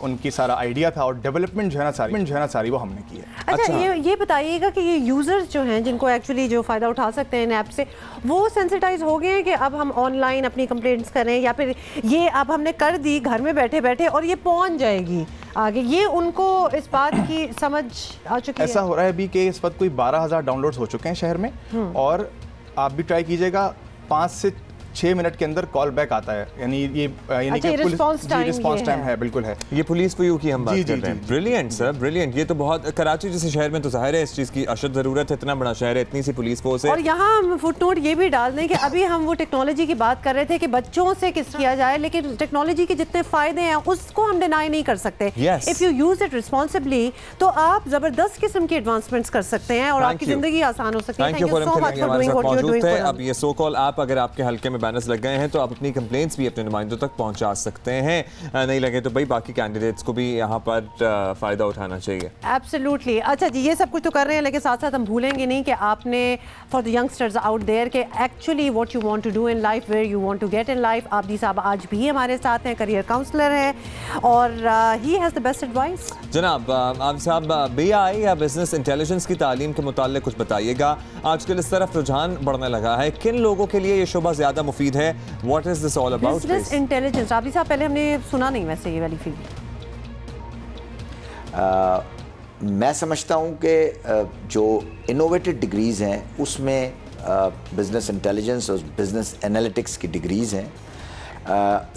उनकी सारा आइडिया था, और डेवलपमेंट जो है ना सारी वो हमने की है। अच्छा, ये बताइएगा कि ये यूजर्स जो हैं जिनको एक्चुअली जो फ़ायदा उठा सकते हैं इन ऐप से, वो सेंसिटाइज हो गए हैं कि अब हम ऑनलाइन अपनी कंप्लेंट्स करें, या फिर ये अब हमने कर दी घर में बैठे बैठे और ये पहुंच जाएगी आगे, ये उनको इस बात की समझ आ चुकी है? ऐसा हो रहा है अभी कि इस वक्त कोई 12,000 डाउनलोड्स हो चुके हैं शहर में, और आप भी ट्राई कीजिएगा, 5 से 6 मिनट के अंदर कॉल बैक आता है, यानी ये रिस्पांस टाइम है, बिल्कुल है। ये पुलिस फॉर यू की हम बात कर रहे हैं। Brilliant sir, brilliant. ये तो बहुत, कराची जैसे शहर में तो जाहिर है इस चीज़ की अशद ज़रूरत है, इतना बड़ा शहर है, इतनी सी पुलिस फोर्स है। और यहाँ हम फुटनोट ये भी डाल दें कि अभी हम वो टेक्नोलॉजी की बात कर रहे थे कि बच्चों से किस किया जाए, लेकिन टेक्नोलॉजी के जितने फायदे हैं उसको हम डिनाई नहीं कर सकते। If you use it responsibly तो आप जबरदस्त किस्म की एडवांसमेंट्स कर सकते हैं और आपकी जिंदगी आसान हो सकती है। Thank you for doing what you are doing. अब ये सो कॉल ऐप अगर आपके हल्के में बैनर्स लग गए हैं तो आप अपनी कंप्लेंट्स भी अपने नुमाइंदों तक पहुंचा सकते हैं, नहीं लगे तो भाई बाकी कैंडिडेट्स को भी यहाँ पर फ़ायदा उठाना चाहिए। एब्सोल्युटली। अच्छा जी, ये सब कुछ तो कर रहे हैं, लेकिन साथ साथ हम भूलेंगे नहीं कि आपने for the youngsters out there के actually what you want to do in life, where you want to get in life. Abdi साहब आज भी हमारे साथ हैं, करियर काउंसलर हैं, और he has the best advice. जनाब आबदी साहब, BI या बिजनेस इंटेलिजेंस की तालीम के मुताल्लिक कुछ बताइएगा। आजकल इस तरफ रुझान बढ़ने लगा है, किन लोगों के लिए ये शोबा ज़्यादा मुफीद है? What is this all about? Business intelligence, Abdi साहब पहले हमने सुना नहीं वैसे ये वाली फील्ड। मैं समझता हूँ कि जो इनोवेटिव डिग्रीज़ हैं उसमें बिजनेस इंटेलिजेंस और बिजनेस एनालिटिक्स की डिग्रीज़ हैं,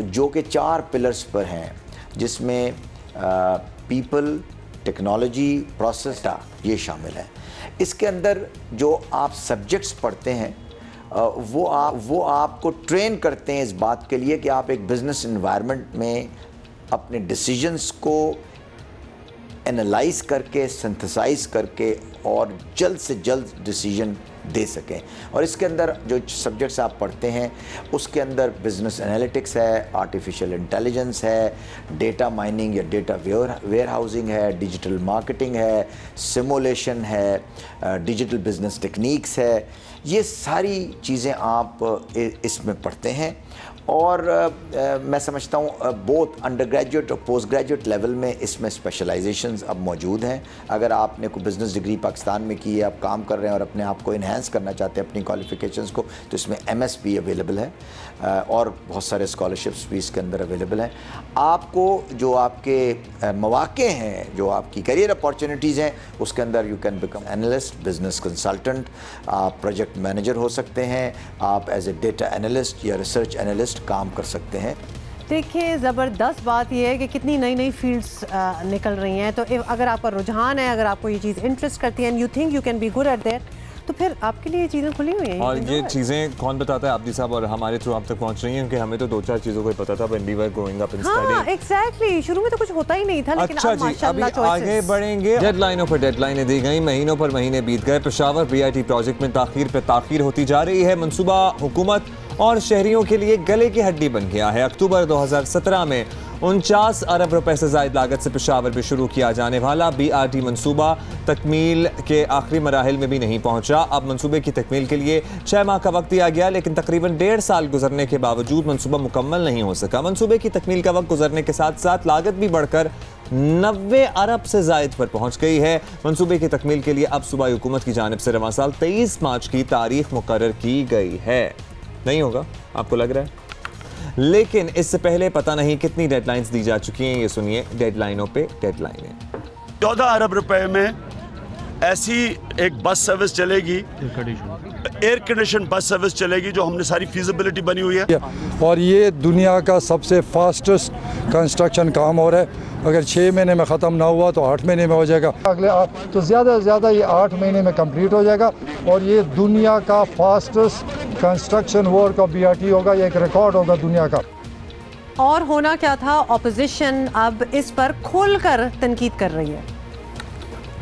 जो कि 4 पिलर्स पर हैं, जिसमें पीपल, टेक्नोलॉजी, प्रोसेस, ये शामिल है। इसके अंदर जो आप सब्जेक्ट्स पढ़ते हैं वो आपको ट्रेन करते हैं इस बात के लिए कि आप एक बिज़नेस एनवायरनमेंट में अपने डिसीजंस को एनालाइज करके, सिंथेसाइज करके और जल्द से जल्द डिसीजन दे सकें। और इसके अंदर जो सब्जेक्ट्स आप पढ़ते हैं उसके अंदर बिजनेस एनालिटिक्स है, आर्टिफिशियल इंटेलिजेंस है, डेटा माइनिंग या डेटा वेयर हाउसिंग है, डिजिटल मार्केटिंग है, सिमुलेशन है, डिजिटल बिजनेस टेक्निक्स है। ये सारी चीज़ें आप इसमें पढ़ते हैं, और मैं समझता हूँ बोथ अंडर ग्रेजुएट और पोस्ट ग्रेजुएट लेवल में इसमें स्पेशलाइजेशंस अब मौजूद हैं। अगर आपने कोई बिज़नेस डिग्री पाकिस्तान में की है, आप काम कर रहे हैं और अपने आप को इन्हेंस करना चाहते हैं अपनी क्वालिफ़िकेशंस को, तो इसमें MSc अवेलेबल है, और बहुत सारे स्कॉलरशिप्स भी इसके अंदर अवेलेबल हैं। आपको जो आपके मौक़े हैं, जो आपकी करियर अपॉर्चुनिटीज़ हैं, उसके अंदर you can become analyst, business consultant, आप प्रोजेक्ट मैनेजर हो सकते हैं, आप एज ए डेटा एनालिस्ट या रिसर्च एनालिस्ट काम कर सकते हैं। देखिए, ज़बरदस्त बात यह है कि कितनी नई नई फील्ड्स निकल रही हैं। तो अगर आपका रुझान है, अगर आपको ये चीज़ इंटरेस्ट करती है and you think you can be good at that, तो फिर आपके लिए ये चीज़ें खुली हुई हैं। और ये चीज़ें कौन बताता है? आबदी साहब, और हमारे थ्रू आप तक पहुंच रही हैं, क्योंकि हमें तो 2-4 चीज़ों को ही पता था when we were growing up in study. हाँ, एग्जैक्टली। शुरू में तो कुछ होता ही नहीं था, लेकिन अच्छा अब जी, माशाल्लाह अभी आगे बढ़ेंगे। डेडलाइनों पर डेडलाइनें दी गई, महीनों पर महीने बीत गए, पेशावर BIT प्रोजेक्ट में ताखीर पे ताखीर होती जा रही है। मंसूबा हुकूमत और शहरियों के लिए गले की हड्डी बन गया है। अक्टूबर 2017 में 49 अरब रुपए से ज़ायद लागत से पेशावर में शुरू किया जाने वाला BRT मंसूबा तकमील के आखिरी मराहिल में भी नहीं पहुंचा। अब मंसूबे की तकमील के लिए 6 माह का वक्त दिया गया, लेकिन तकरीबन 1.5 साल गुजरने के बावजूद मंसूबा मुकम्मल नहीं हो सका। मंसूबे की तकमील का वक्त गुजरने के साथ साथ लागत भी बढ़कर 90 अरब से ज़ायद पर पहुंच गई है। मंसूबे की तकमील के लिए अब सूबाई हुकूमत की जानिब से रवां साल 23 मार्च की तारीख मुकर्रर की गई है। नहीं होगा, आपको लग रहा है? लेकिन इससे पहले पता नहीं कितनी डेडलाइंस दी जा चुकी हैं। ये सुनिए, डेडलाइनों पे डेडलाइनें। 14 अरब रुपए में ऐसी एक बस सर्विस चलेगी, एयर कंडीशन बस सर्विस चलेगी, जो हमने सारी फीजिबिलिटी बनी हुई है। और ये दुनिया का सबसे फास्टेस्ट कंस्ट्रक्शन काम हो रहा है। अगर 6 महीने में ख़त्म ना हुआ तो 8 महीने में हो जाएगा, अगले तो ज़्यादा से ज़्यादा ये 8 महीने में कंप्लीट हो जाएगा। और ये दुनिया का फास्टेस्ट कंस्ट्रक्शन वर्क का BRT होगा, ये एक रिकॉर्ड होगा दुनिया का। और होना क्या था, ऑपोजिशन अब इस पर खुलकर तनकीद कर रही है।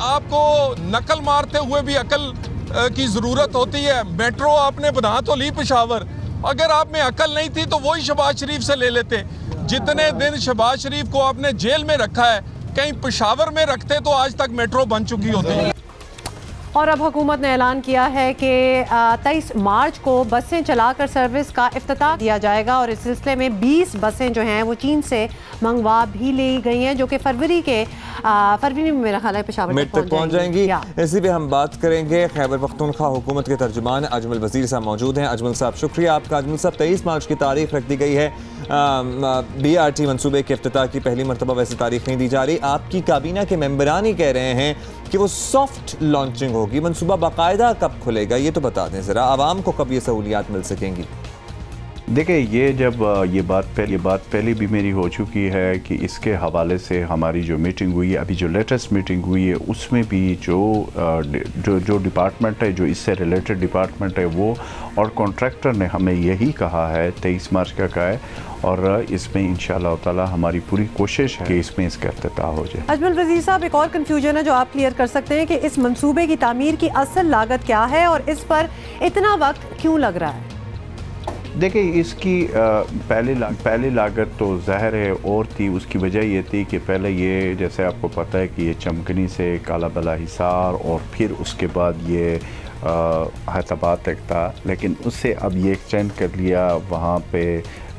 आपको नकल मारते हुए भी अकल की ज़रूरत होती है। मेट्रो आपने बना तो ली पेशावर, अगर आप में अकल नहीं थी तो वही शहबाज शरीफ से ले लेते। जितने दिन शहबाज शरीफ को आपने जेल में रखा है, कहीं पेशावर में रखते तो आज तक मेट्रो बन चुकी होती। और अब हुकूमत ने ऐलान किया है कि 23 मार्च को बसें चलाकर सर्विस का इफ्तिताह किया जाएगा और इस सिलसिले में 20 बसें जो हैं वो चीन से मंगवा भी ली गई हैं, जो कि फरवरी में मेरा ख्याल है पेशावर तक पहुँच जाएंगी। इसी पे हम बात करेंगे। खैबर पख्तूनख्वा हुकूमत के तर्जुमान अजमल वजीर साहब मौजूद हैं। अजमल साहब शुक्रिया आपका। अजमल साहब, 23 मार्च की तारीख रख दी गई है। BRT मनसूबे के इफ्तिताह की पहली मरतबा वैसे तारीख नहीं दी जा रही। आपकी काबीना के मेंबरान ही कह रहे हैं कि वो सॉफ्ट लॉन्चिंग होगी। मनसूबा बाकायदा कब खुलेगा ये तो बता दें ज़रा, आवाम को कब ये सहूलियात मिल सकेंगी? देखिए, ये जब ये बात पहले भी मेरी हो चुकी है कि इसके हवाले से हमारी जो मीटिंग हुई है, अभी जो लेटेस्ट मीटिंग हुई है, उसमें भी जो डिपार्टमेंट है, जो इससे रिलेटेड डिपार्टमेंट है, वो और कॉन्ट्रैक्टर ने हमें यही कहा है 23 मार्च का है और इसमें इंशाअल्लाह ताला हमारी पूरी कोशिश है कि इसमें इसका इफ्तिताह हो जाए। अजमल वजीर साहब, एक और कन्फ्यूजन है जो आप क्लियर कर सकते हैं कि इस मंसूबे की तामीर की असल लागत क्या है और इस पर इतना वक्त क्यों लग रहा है? देखिए, इसकी पहली लागत तो ज़ाहिर है और थी। उसकी वजह ये थी कि पहले ये, जैसे आपको पता है कि ये चमकनी से काला बला हिसार और फिर उसके बाद ये हैदराबाद तक था, लेकिन उससे अब ये एक्सटेंड कर लिया वहाँ पे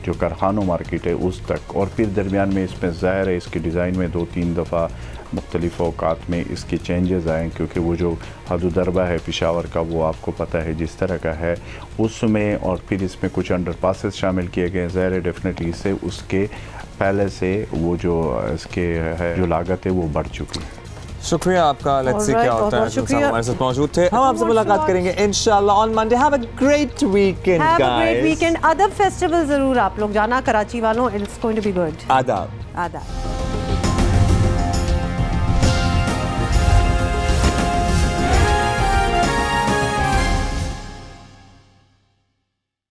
जो कारखानों मार्केट है उस तक, और फिर दरमियान में इसमें ज़ाहिर है इसके डिज़ाइन में 2-3 दफ़ा मुख्तलिफ औकात में इसके चेंजेस आए, क्योंकि वो जो हदुदरबा है पेशावर का वो आपको पता है जिस तरह का है उसमें, और फिर इसमें कुछ अंडरपासेस शामिल किए गए। ज़ाहिर है डेफिनेटली से उसके पहले से वो जो इसके है जो लागत है वो बढ़ चुकी है। शुक्रिया आपका। लेट्स सी क्या होता है। हमारे साथ मौजूद थे। हम आपसे मुलाकात करेंगे इंशाल्लाह on Monday. Have a great weekend guys. Have a great weekend. Adab festival जरूर आप लोग जाना कराची वालों, it's going to be good. आदाब। आदाब।